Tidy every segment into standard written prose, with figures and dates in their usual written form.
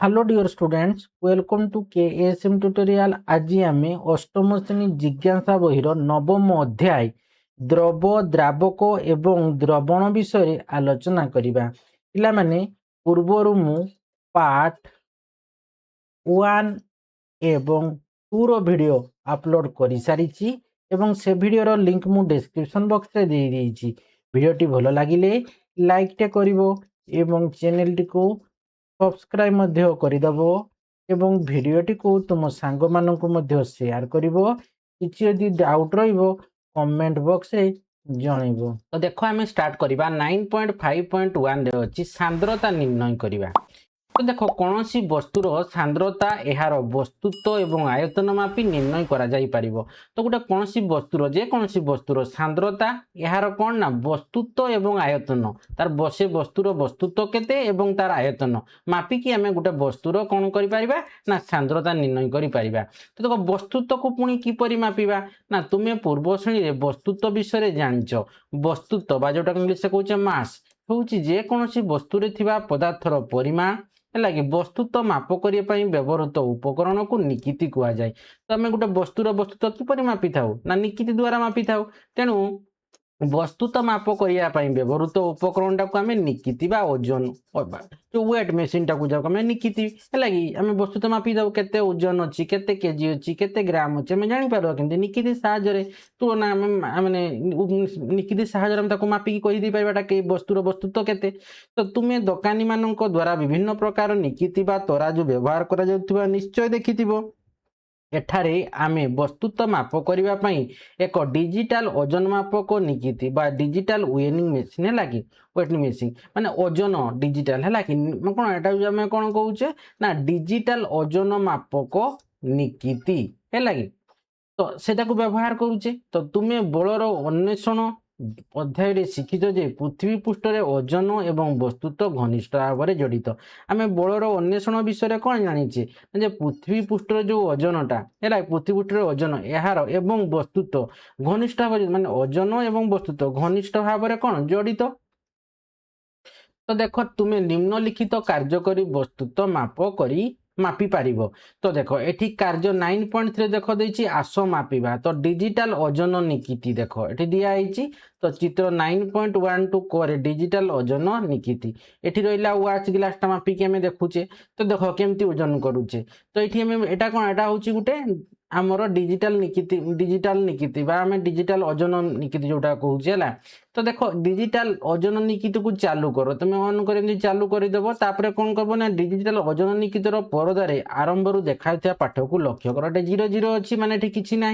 Hello dear students, welcome to KSM tutorial. आज आम अष्टम श्रेणी जिज्ञासा बहिर नवम अध्याय द्रव द्रावक एवं द्रवण विषय आलोचना करिबा। पिला माने पूर्वरु मु पार्ट 1 एवं 2 रो वीडियो अपलोड करि सारिछि एवं से वीडियो रो लिंक मु डिस्क्रिप्शन बॉक्स रे देई देइछि। वीडियोटी भलो लागिले लाइक टे करिवो एवं चैनल टी को सब्सक्राइब मध्य करिदबो एवं भिडियोटी को तुम सांग माननकु मध्य शेयर करिवो। किछि यदि डाउट रहिबो कमेंट बॉक्स रे जणैबो। तो देखो आमे स्टार्ट करिबा 9.5.1 रे अछि सांद्रता निर्णय करिबा। तो देखो कौन सी वस्तुर सांद्रता यार वस्तुत्व एवं आयतन मापी निर्णय करा जाई परिबो। तो गोटे कौन सी वस्तुर जे कौन सी वस्तुर सांद्रता यार कौन ना वस्तुत्व एवं आयतन तार बसे वस्तुर वस्तुत्व केते एवं तार आयतन मापी कि आमे गोटे वस्तुर कौन करि परिबा ना सांद्रता निर्णय करि परिबा। तो देखो वस्तुत्व को पुणी किपरि मापिबा ना तुमे पूर्व श्रेणी रे वस्तुत्व विषय जानिचो। वस्तुत्व बा जोटा इंग्लिश रे कहउचे मास होउची जे कौन सी वस्तुरे थिबा पदार्थर परिमाण है वस्तुत्व माप करने व्यवहृत उपकरण को निकिति कह जाए। तो आम गोटे वस्तुर वस्तुत्व किपर मापी था ना निकिति द्वारा मापी था। तेणु वस्तुत्व माप करने व्यवहृत उपकरण टाक आम निकिति बा ओजन जो वेट मेसीन टाक जाऊ आम निकिति है कि आम वस्तुत्व मापी दऊ केते ओजन अच्छी केते केजी अच्छी केते ग्राम अच्छी आम जापर कि निकिति साहाय्य तुलना मैंने निकिति साहाय्य मापिकी कहीदे पार्टा कि वस्तुर वस्तुत्व केते। तो तुम्हें दोकानी मान द्वारा विभिन्न प्रकार निकिति बा तराजू व्यवहार करा निश्चय देखिथिबो। एठारे आमे वस्तुत्व माप करिबा पई एक डिजिटल ओजन मापक निकिति बा डिजिटल वेनिंग मेसिन है कि वेटिंग मेसिन माने ओजन डिजिटल है कि कोन एटा आमे कोन कहउचे ना डिजिटल ओजन मापक निकिति है कि तो सेटा को व्यवहार करूचे। तो तुम्हें बलर अन्वेषण अध्याय रे शिखित जे पृथ्वी पृष्ठ रे ओजन एवं वस्तुत्व घनिष्ठ भाव में जड़ित। आम बलर अन्वेषण विषय कौन जानीचे जे पृथ्वी पृष्ठ जो ओजनटा है पृथ्वी पृष्ठ ओजन यार एवं वस्तुत्व घनिष्ठ भाव माने ओजन एवं वस्तुत्व घनिष्ठ भाव में कौन जड़ित। तो देख तुम्हें निम्नलिखित कार्यकरी वस्तुत्व माप करी मापी पारिबो। तो देखो एठी कार्य 9.3 देखो देछि आस मापिबा। तो डिजिटल ओजन निकिति देखो एठी दिया आइछि। तो चित्र 9.12 करे डिजिटल ओजन निकिति एठी रहिला वाच ग्लास टा मापी के हमें देखुचे। तो देखो केमती ओजन करूचे। तो एठी हमें एटा कोन एटा होछि गुटे आमर डिजिटल निकिति बा आमे डिजिटल ओजन निकिति जोटा कहूचे हला। तो देखो डिजिटल ओजन निकिति को चालू करो तुम ऑन कर चालू करदेव तापर कौन करबो ना डिजिटल ओजन निकितर परदारे आरंभ रु देखा पाठ को लक्ष्य कर 0 अच्छी माने किसी ना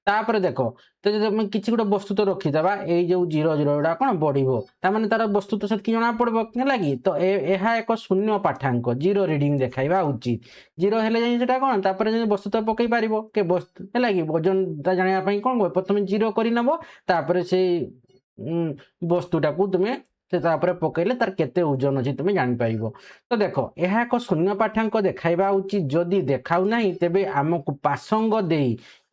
तापर देख तो जब किसी गोटे वस्तु तो रखीदबा ये जो 0 गुड़ा कौन बढ़ो तार तार वस्तु तो से जना पड़ो है। तो यह एक शून्य पाठांक 0 रीडिंग देखा उचित 0 हेले कौन तापर वस्तु तो पकई पार के वस्तु है कि ओजन जानापी कौन प्रथम 0 करनब तापर से वस्तुटा को तुम्हें पकड़े तार केते ओजन अच्छी तुम्हें जापर। तो देख यह एक शून्य पाठांक देखा उचित जदि देखा ना तेबे आमको पासंग दे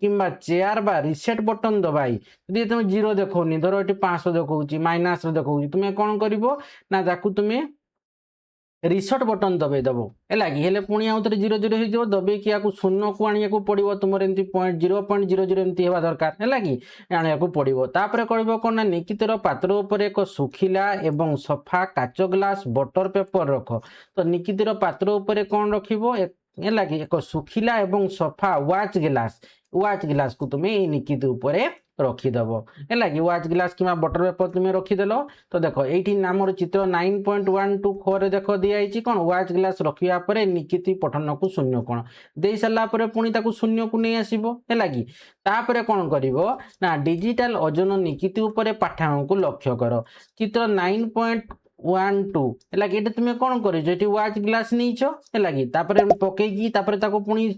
किंबा चेयर बा रिसेट बटन दबाई यदि तुम 0 देखनी धर ये 500 देखा माइनस देखा तुम्हें कौन कर ना तुम्हें रिसेट बटन दबाई दब है कि हेले पुणी आउ थे 0 हो दबे कि शून्य को आने को पड़ो तुम एमती 0.00 एमती हवा दरकार है कि आने को पड़ो। तापर कह कौन ना निकितर पात्र उपर एक सुखिला एवं सफा काच ग्लास बटर पेपर रख। तो निकितर पात्र उपर कौन रखिबो है कि एक सुखिला एवं सफा वाच गिलास को तुम्हें निकित उपरे रखीदब है कि वाच गिलास कि बटर पेपर तुम्हें रखीदेल। तो देख ये नाम चित्र 9.124 देख दिखाई कौन वाच गिलास रखा पर निकिति पठन को शून्य कोण दे सारापर पुणी शून्य को नहीं आसो है कि तापर कौन कर ना डिजिटल ओजन निकिति उपरे पाठांक को लक्ष्य कर। चित्र 9.12 है कि तुम्हें कौन कर वाच ग्लास नहीं है कि पकईकी पुणी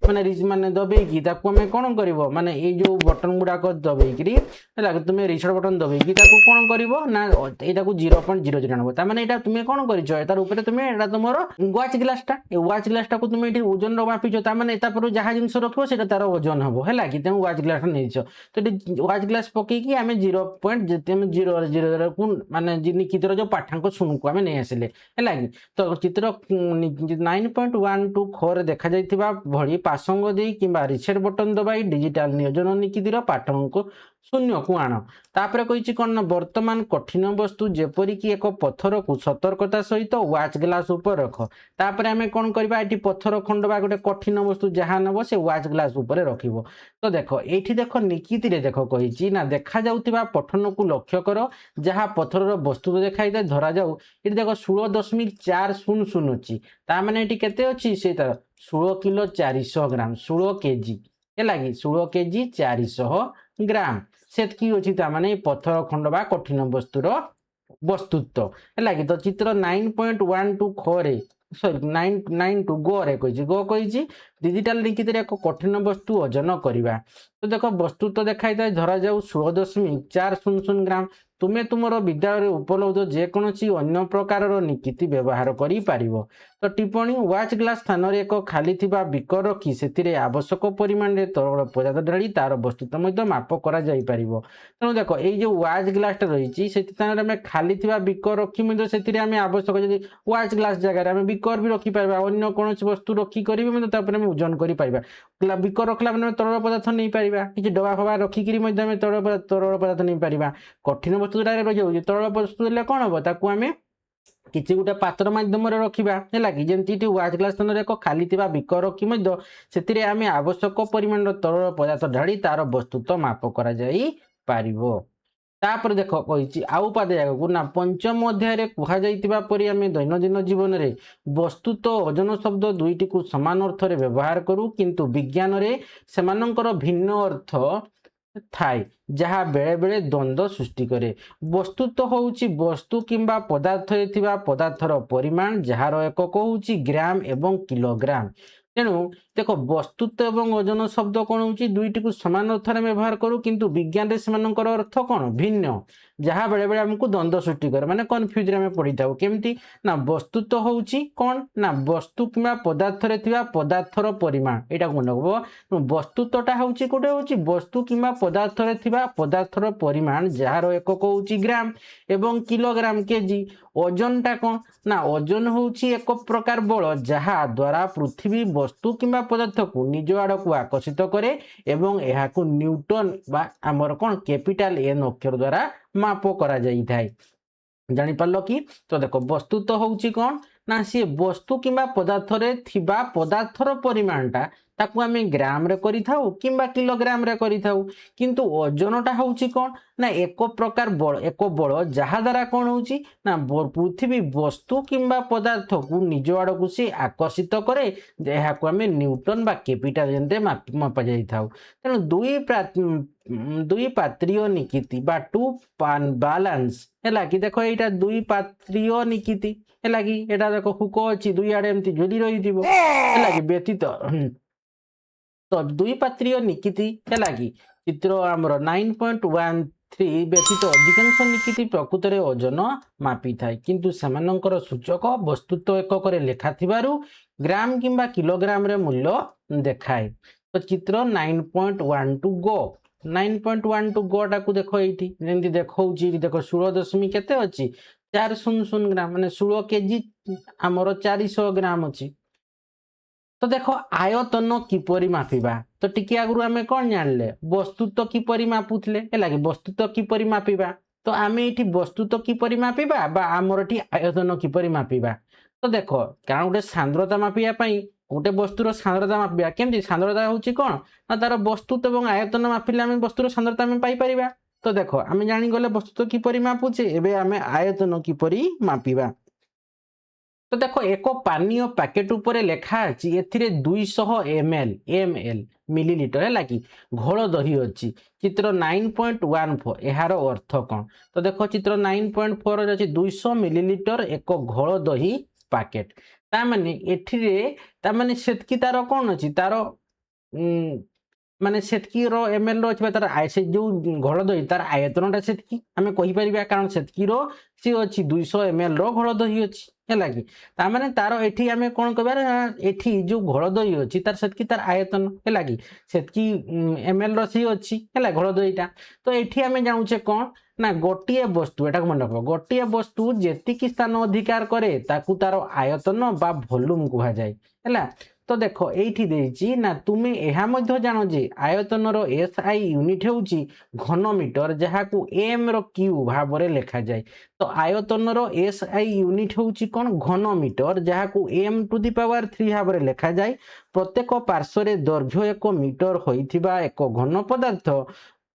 ମାନେ ମାନେ ଦବେଇକି ତାକୁ ଆମେ କ'ଣ କରିବ ମାନେ ଏଇ ଯେଉଁ ବଟନ୍ ଗୁଡ଼ାକ ଦବେଇକିରି ହେଲା ତୁମେ ରିସେଟ୍ ବଟନ୍ ଦବେଇକି ତାକୁ କ'ଣ କରିବ ନା ଏଇଟାକୁ 0.00 ଆଣିବ। ତାମାନେ ଏଇଟା ତୁମେ କ'ଣ କରିଛ ତାର ଉପରେ ତୁମେ ଏଇଟା ତୁମର ୱାଚ୍ ଗ୍ଲାସ୍ଟା ଏ ୱାଚ୍ ଗ୍ଲାସ୍ଟାକୁ ତୁମେ ଏଠି ଓଜନର ମାପିଛ ତାମାନେ ତାପରେ ଯାହା ଜିନିଷ ରଖିବ ସେଇଟା ତାର ଓଜନ ହେବ ହେଲା କି ତେଣୁ ୱାଚ୍ ଗ୍ଲାସ୍ଟା ନେଇଛ ତ ଏଠି ୱାଚ୍ ଗ୍ଲାସ୍ ପକେଇକି ଆମେ 0.00କୁ ମାନେ ନିକିତର ଯେଉଁ ପାଠାଙ୍କ ଶୂନକୁ ଆମେ ନେଇ ଆସିଲେ ହେଲା କି ତ ଚିତ୍ର 9.12 ଖରେ ଦେଖାଯାଇଥିବା ଭଳି ପାସଙ୍ଗ ଦେଇ କିମ୍ବା ରିସେଟ୍ ବଟନ୍ ଦବାଇ ଡିଜିଟାଲ ନିୟୋଜନ ନିକିତିର ପାଠଙ୍କୁ ଶୂନ୍ୟକୁ ଆଣ। ତାପରେ କହିଛି କ'ଣ ନା ବର୍ତ୍ତମାନ କଠିନ ବସ୍ତୁ ଯେପରିକି ଏକ ପଥରକୁ ସତର୍କତା ସହିତ ୱାଚ୍ ଗ୍ଲାସ୍ ଉପରେ ରଖ। ତାପରେ ଆମେ କ'ଣ କରିବା ଏଠି ପଥର ଖଣ୍ଡ ବା ଗୋଟେ କଠିନ ବସ୍ତୁ ଯାହା ନେବ ସେ ୱାଚ୍ ଗ୍ଲାସ୍ ଉପରେ ରଖିବ। ତ ଦେଖ ଏଇଠି ଦେଖ ନିକିତିରେ ଦେଖ କହିଛି ନା ଦେଖାଯାଉଥିବା ପଠନକୁ ଲକ୍ଷ୍ୟ କର ଯାହା ପଥରର ବସ୍ତୁ ଦେଖାଇଥାଏ ଧରାଯାଉ ଏଠି ଦେଖ 16.400 ଅଛି ତାମାନେ ଏଠି କେତେ ଅଛି ସେ ତାର 16 କିଲୋ 400 ଗ୍ରାମ 16 କେଜି ହେଲା କି 16 କେଜି 400 ଗ୍ରାମ ସେତିକି ଅଛି ତାମାନେ ପଥର ଖଣ୍ଡ ବା କଠିନ ବସ୍ତୁର ବସ୍ତୁତ୍ୱ ହେଲା କି ତ ଚିତ୍ର 9.12 ଖରେ ସରି 9.92 ଗରେ କହିଛି କହିଛି ଡିଜିଟାଲ ନିକିତିରେ ଏକ କଠିନ ବସ୍ତୁ ଓଜନ କରିବା। ତ ଦେଖ ବସ୍ତୁତ୍ୱ ଦେଖାଇଥାଏ ଧରାଯାଉ 16.400 ଗ୍ରାମ ତୁମେ ତୁମର ବିଦ୍ୟାଳୟରେ ଉପଲବ୍ଧ ଯେକୌଣସି ଅନ୍ୟ ପ୍ରକାରର ନିକିତି ବ୍ୟବହାର କରିପାରିବ। ତ ଟିପ୍ପଣୀ ୱାଚ୍ ଗ୍ଲାସ୍ ସ୍ଥାନରେ ଏକ ଖାଲି ଥିବା ବିକର ରଖି ସେଥିରେ ଆବଶ୍ୟକ ପରିମାଣରେ ତରଳ ପଦାର୍ଥ ଢାଳି ତାର ବସ୍ତୁତ୍ୱ ମଧ୍ୟ ମାପ କରାଯାଇପାରିବ। ତେଣୁ ଦେଖ ଏଇ ଯେଉଁ ୱାଚ୍ ଗ୍ଲାସ୍ଟା ରହିଛି ସେଠି ସ୍ଥାନରେ ଆମେ ଖାଲି ଥିବା ବିକର ରଖି ମଧ୍ୟ ସେଥିରେ ଆମେ ଆବଶ୍ୟକ ଯଦି ୱାଚ୍ ଗ୍ଲାସ୍ ଜାଗାରେ ଆମେ ବିକର ବି ରଖିପାରିବା ଅନ୍ୟ କୌଣସି ବସ୍ତୁ ରଖିକରି ବି ମଧ୍ୟ ତାପରେ ଆମେ ଓଜନ କରିପାରିବା। ବିକର ରଖିଲା ମାନେ ଆମେ ତରଳ ପଦାର୍ଥ ନେଇପାରିବା କିଛି ଡବା ଫବା ରଖିକିରି ମଧ୍ୟ ଆମେ ତରଳ ପଦାର୍ଥ ନେଇପାରିବା। କଠିନ ବସ୍ତୁ ଯେଉଁଟାରେ ରହିଯାଉଛି ତରଳ ବସ୍ତୁ ହେଲେ କ'ଣ ହେବ ତାକୁ ଆମେ କିଛି ଗୋଟେ ପାତ୍ର ମାଧ୍ୟମରେ ରଖିବା ହେଲା କି ଯେମିତି ଏଠି ୱାଚ୍ ଗ୍ଲାସ୍ ସ୍ଥାନରେ ଏକ ଖାଲି ଥିବା ବିକର ରଖି ମଧ୍ୟ ସେଥିରେ ଆମେ ଆବଶ୍ୟକ ପରିମାଣର ତରଳ ପଦାର୍ଥ ଢାଳି ତାର ବସ୍ତୁତ୍ୱ ମାପ କରାଯାଇପାରିବ। ତାପରେ ଦେଖ କହିଛି ଆଉ ପାଦେ ଆଗକୁ ନା ପଞ୍ଚମ ଅଧ୍ୟାୟରେ କୁହାଯାଇଥିବା ପରି ଆମେ ଦୈନନ୍ଦିନ ଜୀବନରେ ବସ୍ତୁତ୍ୱ ଓଜନ ଶବ୍ଦ ଦୁଇଟିକୁ ସମାନ ଅର୍ଥରେ ବ୍ୟବହାର କରୁ କିନ୍ତୁ ବିଜ୍ଞାନରେ ସେମାନଙ୍କର ଭିନ୍ନ ଅର୍ଥ ଥାଏ ଯାହା ବେଳେ ବେଳେ ଦ୍ୱନ୍ଦ୍ୱ ସୃଷ୍ଟି କରେ। ବସ୍ତୁତ୍ୱ ହେଉଛି ବସ୍ତୁ କିମ୍ବା ପଦାର୍ଥରେ ଥିବା ପଦାର୍ଥର ପରିମାଣ ଯାହାର ଏକକ ହେଉଛି ଗ୍ରାମ ଏବଂ କିଲୋଗ୍ରାମ। ତେଣୁ ଦେଖ ବସ୍ତୁତ୍ୱ ଏବଂ ଓଜନ ଶବ୍ଦ କ'ଣ ହେଉଛି ଦୁଇଟିକୁ ସମାନ ଅର୍ଥରେ ବ୍ୟବହାର କରୁ କିନ୍ତୁ ବିଜ୍ଞାନରେ ସେମାନଙ୍କର ଅର୍ଥ କ'ଣ ଭିନ୍ନ ଯାହା ବେଳେବେଳେ ଆମକୁ ଦ୍ୱନ୍ଦ୍ୱ ସୃଷ୍ଟି କରେ ମାନେ କନଫ୍ୟୁଜରେ ଆମେ ପଡ଼ିଥାଉ କେମିତି ନା ବସ୍ତୁତ୍ୱ ହେଉଛି କ'ଣ ନା ବସ୍ତୁ କିମ୍ବା ପଦାର୍ଥରେ ଥିବା ପଦାର୍ଥର ପରିମାଣ ଏଇଟା ମନେ ରଖିବ ବସ୍ତୁତ୍ୱଟା ହେଉଛି ଗୋଟେ ହେଉଛି ବସ୍ତୁ କିମ୍ବା ପଦାର୍ଥରେ ଥିବା ପଦାର୍ଥର ପରିମାଣ ଯାହାର ଏକକ ହେଉଛି ଗ୍ରାମ ଏବଂ କିଲୋଗ୍ରାମ କେଜି। ଓଜନଟା କ'ଣ ନା ଓଜନ ହେଉଛି ଏକ ପ୍ରକାର ବଳ ଯାହା ଦ୍ୱାରା ପୃଥିବୀ ବସ୍ତୁ କିମ୍ବା ପଦାର୍ଥକୁ ନିଜ ଆଡ଼କୁ ଆକର୍ଷିତ କରେ ଏବଂ ଏହାକୁ ନ୍ୟୁଟନ ବା ଆମର କ'ଣ କ୍ୟାପିଟାଲ ଏନ୍ ଅକ୍ଷର ଦ୍ୱାରା ମାପ କରାଯାଇଥାଏ। ଜାଣିପାରିଲ କି ତ ଦେଖ ବସ୍ତୁତ୍ୱ ହେଉଛି କ'ଣ ନା ସିଏ ବସ୍ତୁ କିମ୍ବା ପଦାର୍ଥରେ ଥିବା ପଦାର୍ଥର ପରିମାଣଟା ତାକୁ ଆମେ ଗ୍ରାମରେ କରିଥାଉ କିମ୍ବା କିଲୋଗ୍ରାମରେ କରିଥାଉ କିନ୍ତୁ ଓଜନଟା ହେଉଛି କ'ଣ ନା ଏକ ପ୍ରକାର ବଳ ଯାହା ଦ୍ୱାରା କ'ଣ ହେଉଛି ନା ପୃଥିବୀ ବସ୍ତୁ କିମ୍ବା ପଦାର୍ଥକୁ ନିଜ ଆଡ଼କୁ ସେ ଆକର୍ଷିତ କରେ ଏହାକୁ ଆମେ ନ୍ୟୁଟନ ବା କ୍ୟାପିଟାଲ ଏନ୍ରେ ମାପା ଯାଇଥାଉ। ତେଣୁ ଦୁଇ ପାତ୍ରୀୟ ନିକିତି ବା ଟୁ ବାଲାନ୍ସ ହେଲା କି ଦେଖ ଏଇଟା ଦୁଇ ପାତ୍ରୀୟ ନିକିତି ହେଲା କି ଏଇଟା ଦେଖ ହୁକ ଅଛି ଦୁଇ ଆଡ଼େ ଏମିତି ଝୁଲି ରହିଥିବ ହେଲା କି ବ୍ୟତୀତ ତ ଦୁଇ ପାତ୍ରୀୟ ନିକିତି ହେଲା କି ଚିତ୍ର ଆମର 9.13 ବ୍ୟତୀତ ଅଧିକାଂଶ ନିକିତି ପ୍ରକୃତରେ ଓଜନ ମାପିଥାଏ କିନ୍ତୁ ସେମାନଙ୍କର ସୂଚକ ବସ୍ତୁତ୍ୱ ଏକକରେ ଲେଖା ଥିବାରୁ ଗ୍ରାମ କିମ୍ବା କିଲୋଗ୍ରାମରେ ମୂଲ୍ୟ ଦେଖାଏ। ତ ଚିତ୍ର 9.12 ଗୋ 9.12 ଗୋଟାକୁ ଦେଖ ଏଇଠି ଯେମିତି ଦେଖାଉଛି ଦେଖ 16 କେତେ ଅଛି 400 ଗ୍ରାମ ମାନେ 16 କେଜି ଆମର 400 ଗ୍ରାମ ଅଛି। ତ ଦେଖ ଆୟତନ କିପରି ମାପିବା ତ ଟିକେ ଆଗରୁ ଆମେ କ'ଣ ଜାଣିଲେ ବସ୍ତୁତ୍ୱ କିପରି ମାପୁଥିଲେ ହେଲା କି ବସ୍ତୁତ୍ୱ କିପରି ମାପିବା ତ ଆମେ ଏଠି ବସ୍ତୁତ୍ୱ କିପରି ମାପିବା ବା ଆମର ଏଠି ଆୟତନ କିପରି ମାପିବା। ତ ଦେଖ କାରଣ ଗୋଟେ ସାନ୍ଦ୍ରତା ମାପିବା ପାଇଁ ଗୋଟେ ବସ୍ତୁର ସାନ୍ଦ୍ରତା ମାପିବା କେମିତି ସାନ୍ଦ୍ରତା ହେଉଛି କ'ଣ ନା ତାର ବସ୍ତୁତ୍ୱ ଏବଂ ଆୟତନ ମାପିଲେ ଆମେ ବସ୍ତୁର ସାନ୍ଦ୍ରତା ଆମେ ପାଇପାରିବା। ତ ଦେଖ ଆମେ ଜାଣିଗଲେ ବସ୍ତୁତ୍ୱ କିପରି ମାପୁଛେ ଏବେ ଆମେ ଆୟତନ କିପରି ମାପିବା। ତ ଦେଖ ଏକ ପାନୀୟ ପ୍ୟାକେଟ ଉପରେ ଲେଖା ଅଛି ଏଥିରେ 200 ml ମିଲିଲିଟର ହେଲା କି ଘୋଳ ଦହି ଅଛି। ଚିତ୍ର 9.14 ଏହାର ଅର୍ଥ କ'ଣ ତ ଦେଖ ଚିତ୍ର 9.4 ଅଛି 200 ମିଲିଲିଟର ଏକ ଘୋଳ ଦହି ପ୍ୟାକେଟ ତାମାନେ ଏଠିରେ ତାମାନେ ସେତିକି ତାର କ'ଣ ଅଛି ତାର ମାନେ ସେତିକିର ml ର ଅଛି ବା ତାର ସେ ଯୋଉ ଘୋଳ ଦହି ତାର ଆୟତନଟା ସେତିକି ଆମେ କହିପାରିବା, କାରଣ ସେତିକିର ସିଏ ଅଛି 200 ml ର ଘୋଳ ଦହି ଅଛି, ହେଲା କି। ତାମାନେ ତାର ଏଠି ଆମେ କ'ଣ କହିବା, ଏଠି ଯୋଉ ଘୋଳ ଦହି ଅଛି ତାର ସେତିକି ତାର ଆୟତନ, ହେଲା କି। ସେତିକି ml ର ସିଏ ଅଛି, ହେଲା ଘୋଳ ଦହିଟା। ତ ଏଠି ଆମେ ଜାଣୁଛେ କ'ଣ ନା ଗୋଟିଏ ବସ୍ତୁ, ଏଟାକୁ ମନେ ରଖ, ଗୋଟିଏ ବସ୍ତୁ ଯେତିକି ସ୍ଥାନ ଅଧିକାର କରେ ତାକୁ ତାର ଆୟତନ ବା ଭଲ୍ୟୁମ୍ କୁହାଯାଏ, ହେଲା। ତ ଦେଖ ଏଇଠି ଦେଇଛି ନା ତୁମେ ଏହା ମଧ୍ୟ ଜାଣ ଯେ ଆୟତନର SI ୟୁନିଟ୍ ହେଉଛି ଘନ ମିଟର, ଯାହାକୁ m ର କ୍ୟୁ ଭାବରେ ଲେଖାଯାଏ। ତ ଆୟତନର SI ୟୁନିଟ୍ ହେଉଛି କ'ଣ ଘନ ମିଟର, ଯାହାକୁ m⁴ ଭାବରେ ଲେଖାଯାଏ। ପ୍ରତ୍ୟେକ ପାର୍ଶ୍ୱରେ ଦୈର୍ଘ୍ୟ 1 ମିଟର ହୋଇଥିବା ଏକ ଘନ ପଦାର୍ଥ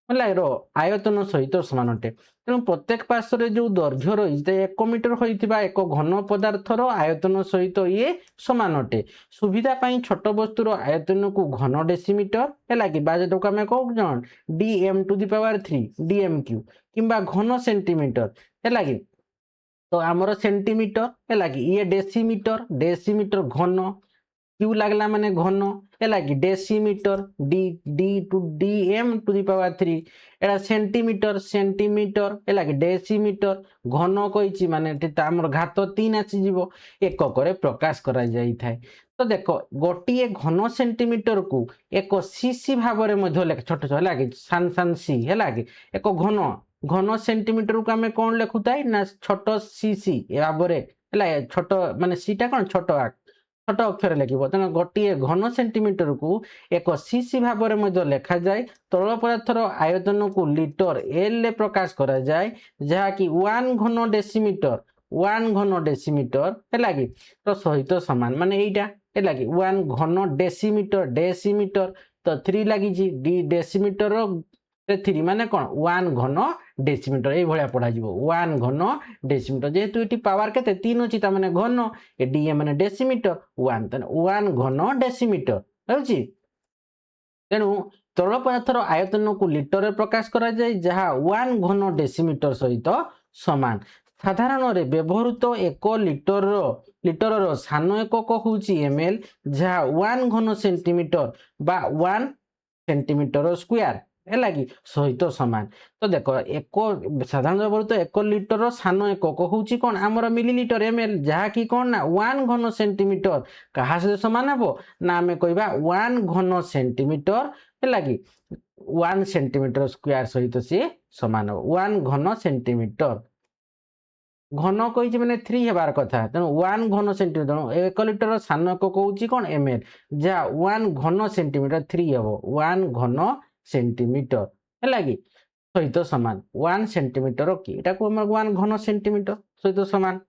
ହେଲା ର ଆୟତନ ସହିତ ସମାନ ଅଟେ। ତେଣୁ ପ୍ରତ୍ୟେକ ପାର୍ଶ୍ୱରେ ଯୋଉ ଦୈର୍ଘ୍ୟ ରହିଛି 1 ମିଟର ହୋଇଥିବା ଏକ ଘନ ପଦାର୍ଥର ଆୟତନ ସହିତ ଇଏ ସମାନ ଅଟେ। ସୁବିଧା ପାଇଁ ଛୋଟ ବସ୍ତୁର ଆୟତନକୁ ଘନ ଡେସିମିଟର, ହେଲା କି, ବା ଯେଟାକୁ ଆମେ କହୁଛ dm⁴ dmq କିମ୍ବା ଘନ ସେଣ୍ଟିମିଟର, ହେଲା କି। ତ ଆମର ସେଣ୍ଟିମିଟର, ହେଲା କି, ଇଏ ଡେସିମିଟର ଘନ, क्यू लगला माने घन, है कि डेसीमीटर dm⁴ एटा सेंटीमीटर है कि डेसीमीटर घन कही माने आमर घात 3 आसीज एकक प्रकाश करा जाई थाए। तो देख गोटे घन सेंटीमीटर को एक सीसी भाव में छोट छोट है कि सान सी है कि एक घन सेंटीमीटर को आम कौन लिखुता ना छोट सीसी भाव है छोट माने सीटा कौन छोट छोट अक्षर लिखिब। तेना गोटे घन सेंटीमीटर को एक सीसी भाव में लिखा जाए। तरल पदार्थर आयतन को लिटर एल प्रकाश करा जाए, जहाँकि 1 घन डेसीमीटर है कि तो सहित सामान माने एटा है कि 1 घन डेसीमीटर तो 3 लगी डेसीमीटर 3 माने कौन 1 घन डेसीमीटर ये भाया पढ़ा 1 घन डेसीमीटर जेहेतु ये पावर के 3 अच्छी मैंने घन ए डीएम माने डेसीमीटर 1 घन डेसीमीटर होची। तेणु तरल पदार्थर आयतन को लिटर प्रकाश करा जाए, जहाँ 1 घन डेसीमीटर सहित समान। साधारण व्यवहृत 1 लिटर सान एकक होची ml, जहाँ 1 घन सेंटीमीटर बा 1 सेंटीमीटर स्क्वायर है कि सहित सामान। तो देख एक साधारण व्यवहृत 1 लिटर सान एकक होची कौन आमर मिलीलिटर ml, जहाँ कि कौन ना 1 घन सेंटीमीटर कहा से सामान हे ना आम कहवा 1 घन सेंटीमीटर है कि 1 सेंटीमीटर स्क्वायर सहित सी सामान हे 1 घन सेंटीमीटर। घन कही मैंने 3 हेबार कथा, तेणु 1 घन सेंटीमीटर 1 लिटर सान एकक होची कौन ml, जहाँ 1 घन सेंटीमीटर 3 हे 1 घन सेंटीमीटर है कि सहित सामान 1 सेंटीमीटर कि 1 घन सेंटीमीटर सहित सामान।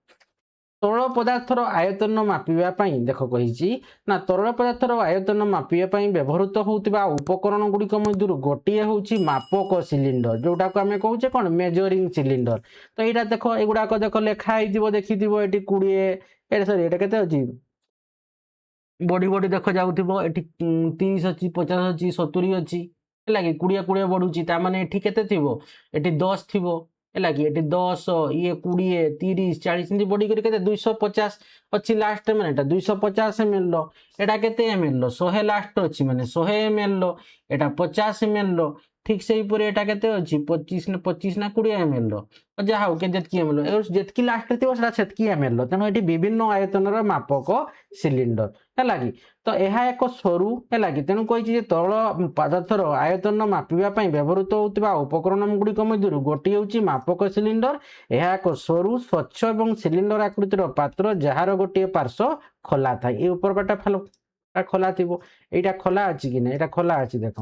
तरल पदार्थर आयतन मापिबा पई देख कही ना तरल पदार्थर आयतन मापिबा व्यवहृत होउतिबा उपकरण गुड़िक मध्य गोटे होउची मापक सिलिंडर, जोटा को आम कहूचे कौन मेजरिंग सिलिंडर। तो यहाँ देख एगुड़ाक देख लिखाई देखी ये 20 सॉरी ये केते अछि बड़ी बड़ी देख जाउथिबो एठी 30 अच्छी 50 अच्छी 70 अच्छी है कि 20 बढ़ुची ताने एठी केते थिबो एठी 10 थिबो है कि एठी 10 ये 20 30 40 एमती बढ़ी कर केते 250 अच्छी लास्ट माने एटा 250 ml लो एटा केते ml लो 100 लास्ट अच्छी माने 100 ml लो एटा 50 ml लो ठीक से हीपर एटा केते अछि 25 ना 20 ml लो जहाँ हो के जेतकी ml लो जेतकी लास्ट थिबो सेटा सेतकी ml लो। तेणु एठी विभिन्न आयतनर मापक सिलिंडर है कि तो यह एक सरू है कि तेणु कही तरल पदार्थर आयतन मापिबा पई व्यवहृत होउतिबा उपकरण गुड़िक मध्य गोटे होउची मापक सिलिंडर। यह एक सरू स्वच्छ एवं सिलिंडर आकृतिर पात्र जार गोटे पार्श्व खोला थाए। ये ऊपर पाटा खोला थी यहाँ खोला अच्छी कि ना यहाँ खोला अच्छी देख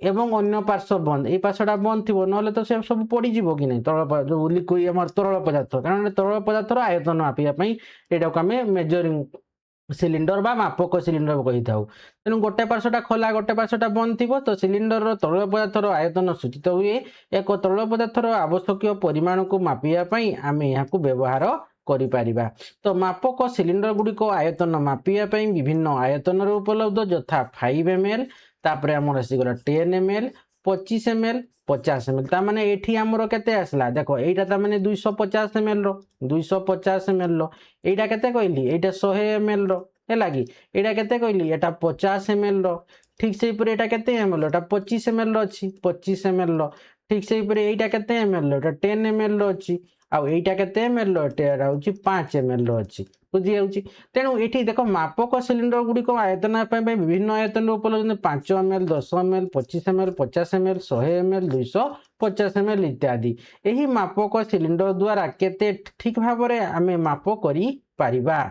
एवं अन्य पार्श्व बंद ये पार्श्वटा बंद थी ना तो से सब पड़ज कि नहीं तरल जो लिक्विड आम तरल पदार्थ कारण तरल पदार्थर आयतन मापिबा यहाँ को आम मेजरिंग सिलिंडर बा मापक सिलिंडर कही था। तेणु गोटे पार्श्वटा खोला गोटे पार्श्वटा बंद थी तो सिलिंडर तरल पदार्थर आयतन सूचित हुए। एक तरल पदार्थर आवश्यक परिमाण को मापिबा आम यहाँ व्यवहार करिपारिबा। तो मापक सिलिंडर गुड़िक आयतन मापिबा विभिन्न आयतन उपलब्ध यथा 5 ml तापर आमर आसीगला 10 ml 25 ml 50 ml तामाने एठी आमर केते आसला देख एटा तामाने 250 ml रो 250 ml रो एटा केते कहली एटा 100 ml रो है कि एटा केते कहली एटा 50 ml रो ठीक से ऊपर एटा केते ml एटा 25 ml रो अछि 25 ml रो ठीक से ऊपर एटा केते ml एटा 10 ml रो अछि आ एटा केते ml रो एटा होछि 5 ml रो अछि बुझी जाउछि तेणु एठी देखो मापक सिलिंडर गुडी को आयतन पे विभिन्न आयतन उपलब्ध 5 ml 10 ml 25 ml 50 ml 100 ml 250 ml इत्यादि एही मापक सिलिंडर द्वारा केते ठीक भाबरे आमे माप करी पारिबा।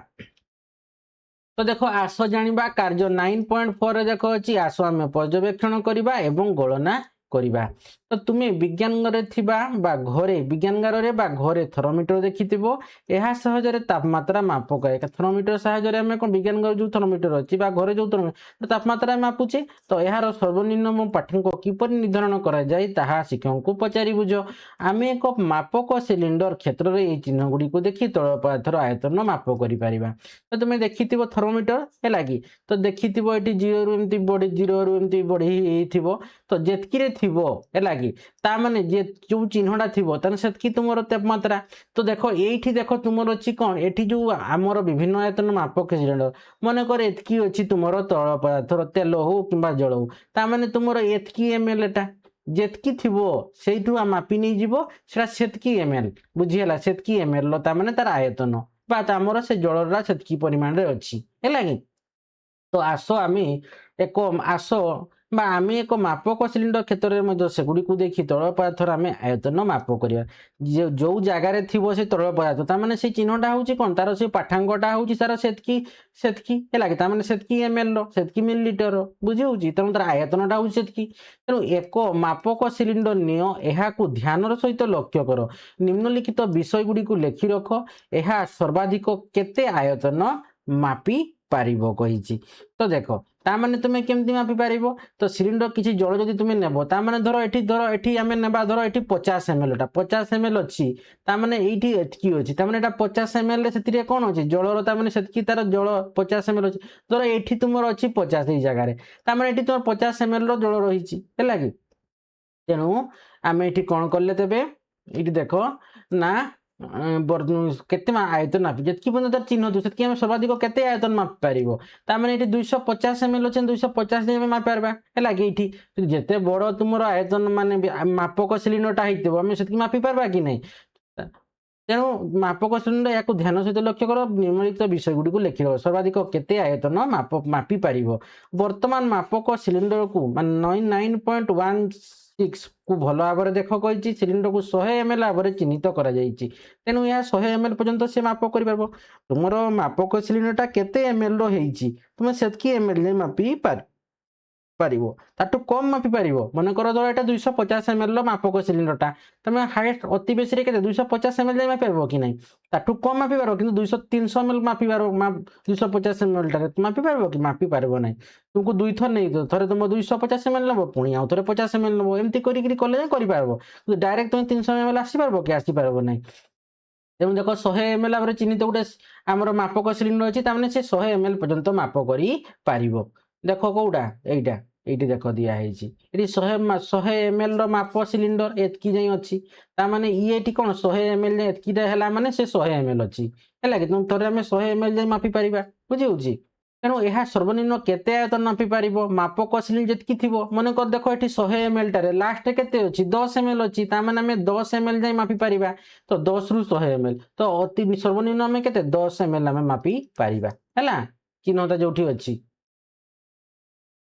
तो देखो आस जानिबा कार्य 9.4 रे देखो अछि आस आमे पर्यवेक्षण करिबा एवं गणना करिबा। तो तुमे विज्ञान रे थिबा बा घरे विज्ञानगार रे बा घरे थर्मोमीटर देखिथिबो एहा सहजरे तापमात्रा मापक एक थर्मोमीटर सहजरे आमे कोन विज्ञानगार जो थर्मोमीटर अछि बा घरे जो थर्मोमीटर तापमात्रा मापुचे तो एहार सर्वनिम्न पाठन को किपर निर्धारण करा जाय ताहा शिक्षक को पचारि बुझो आमे एक मापक सिलिंडर क्षेत्र रे ए चिन्ह गुडी को देखि तळ पदार्थर आयतन माप करि परिबा। तो तुमे देखिथिबो थर्मोमीटर है लागी तो देखिथिबो एटी 0 रु एमती बडी 0 रु एमती बडी हेथिबो तो जेतकी रे थिबो है लागी ता माने जे जो चिन्हडा थिबो तने सेतकी तुमरो तापमात्रा। तो देखो एठी देखो तुमरो अछि कोन एठी जो हमर विभिन्न आयतन मापक सिलिंडर मने करे एतकी अछि तुमरो तळ पदार्थर तेल हो किबा जळ हो ता माने तुमरो एतकी ml एटा जेतकी थिबो सेइठु आ मापी नै जिवो सेटा सेतकी ml बुझियला सेतकी ml लो ता माने तार आयतन बा तामरो से जळरा सेतकी परिमाण रे अछि हैला कि तो आसो आमे एक आसो बा आमे एक मापक सिलिंडर क्षेत्र रे मध्य सेगुडी को देखि तळ पदार्थर आमे आयतन माप करिया जो जगह रे थिबो से तळ पदार्थ ता माने से चिन्हटा होची कोन तार से पाठांगटा होची तार सेतकी हैला कि ता माने सेतकी ml रो सेतकी मिलीलीटर रो बुझी होची तनु तार आयतनटा होची सेतकी तेनु एक मापक सिलिंडर नियो एहा को ध्यान रो सहित लक्ष्य करो निम्नलिखित विषय गुडी को लेखि रखो एहा सर्वाधिक केते आयतन मापी पारिबो कहिची। तो देखो ता माने तुमे केमती मापी पारिबो तो सिलिंडर किछि जळ जदि तुमे नेबो ता माने धरो एठी आमे नेबा धरो एठी 50 ml टा 50 ml अछि ता माने एठी एतकी अछि ता माने एटा 50 ml रे सेतिरे कोन अछि जळर ता माने सेतकी तार जळ 50 ml अछि धरो एठी तुमर अछि 50 ए जगह रे ता माने एठी तुमर 50 ml रो जळ रहिछि हैला कि तेनु आमे एठी कोन करले तेबे एठी देखो ना केते आयतन मापी जेतकी बंद तार चिन्ह दु सेतकी हम सर्वाधिक केते आयतन मापी पारिबो ता माने एठी 250 ml अछि 250 जे मापी पारबा हैला कि एठी जेते बड़ तुमरो आयतन माने मापक सिलिंडर टा हेतिबो हम सेतकी मापी पारबा कि नै तेणु मापक सिलिंडर याको ध्यान सहित लक्ष्य करो निम्नलिखित विषय गुडी को लिखि रो सर्वाधिक केते आयतन मापी पारिबो वर्तमान मापक सिलिंडर को माने 9.16 को भल भाव देख कही सिलिंडर को 100 ml भाव चिन्हित करा जायछि तेणु यह 100 ml पर्यंत से माप कर पारबो तुमर मापक सिलिंडर केते ml रो हेछि तुम सेतकी ml ने मापी पारिबो ताटू कम मापी पारिबो मन कर दो एटा 250 ml रो मापक सिलिंडर टा तमे हाईएस्ट अति बेसी रे केते 250 ml मापी पारबो कि नै ताटू कम मापी पारो किंतु 200 300 ml मापी पारो 250 ml टा मापी पारबो कि मापी पारबो नै तुमको दुई थर नै थरे तुम 250 ml लेबो पुणी आउ थरे 50 ml लेबो एम्ति करी करी कले करि पारबो डायरेक्ट तुम 300 ml आसी पारबो कि आसी पारबो नै तेणु देखो 100 ml भाव चिन्हित गोटे आमर मापक सिलिंडर अछि ता माने से 100 ml पर्यंत माप करी पारिबो देखो कोउडा एइटा एइटी देखो दिया हेछि एटी 100 ml रो माप सिलिंडर एतकी जाई अछि ता माने ई एटी कोन 100 ml जे एतकी रे हला माने से 100 ml अछि हैला कि तुम थरे हमें 100 ml जे मापी पारिबा बुझी होछि तेणु यह सर्वनिम्न केते आयतन मापी पारिबो मापक सिलिंडर जतकी थिबो मन कर देखो एटी 100 ml टारे लास्ट केते अछि 10 ml अछि ता माने हमें 10 ml जे मापी पारिबा तो 10 रु 100 ml तो अति सर्वनिम्न हमें केते 10 ml हमें मापी पारिबा हैला चिन्हता जोठी अछि।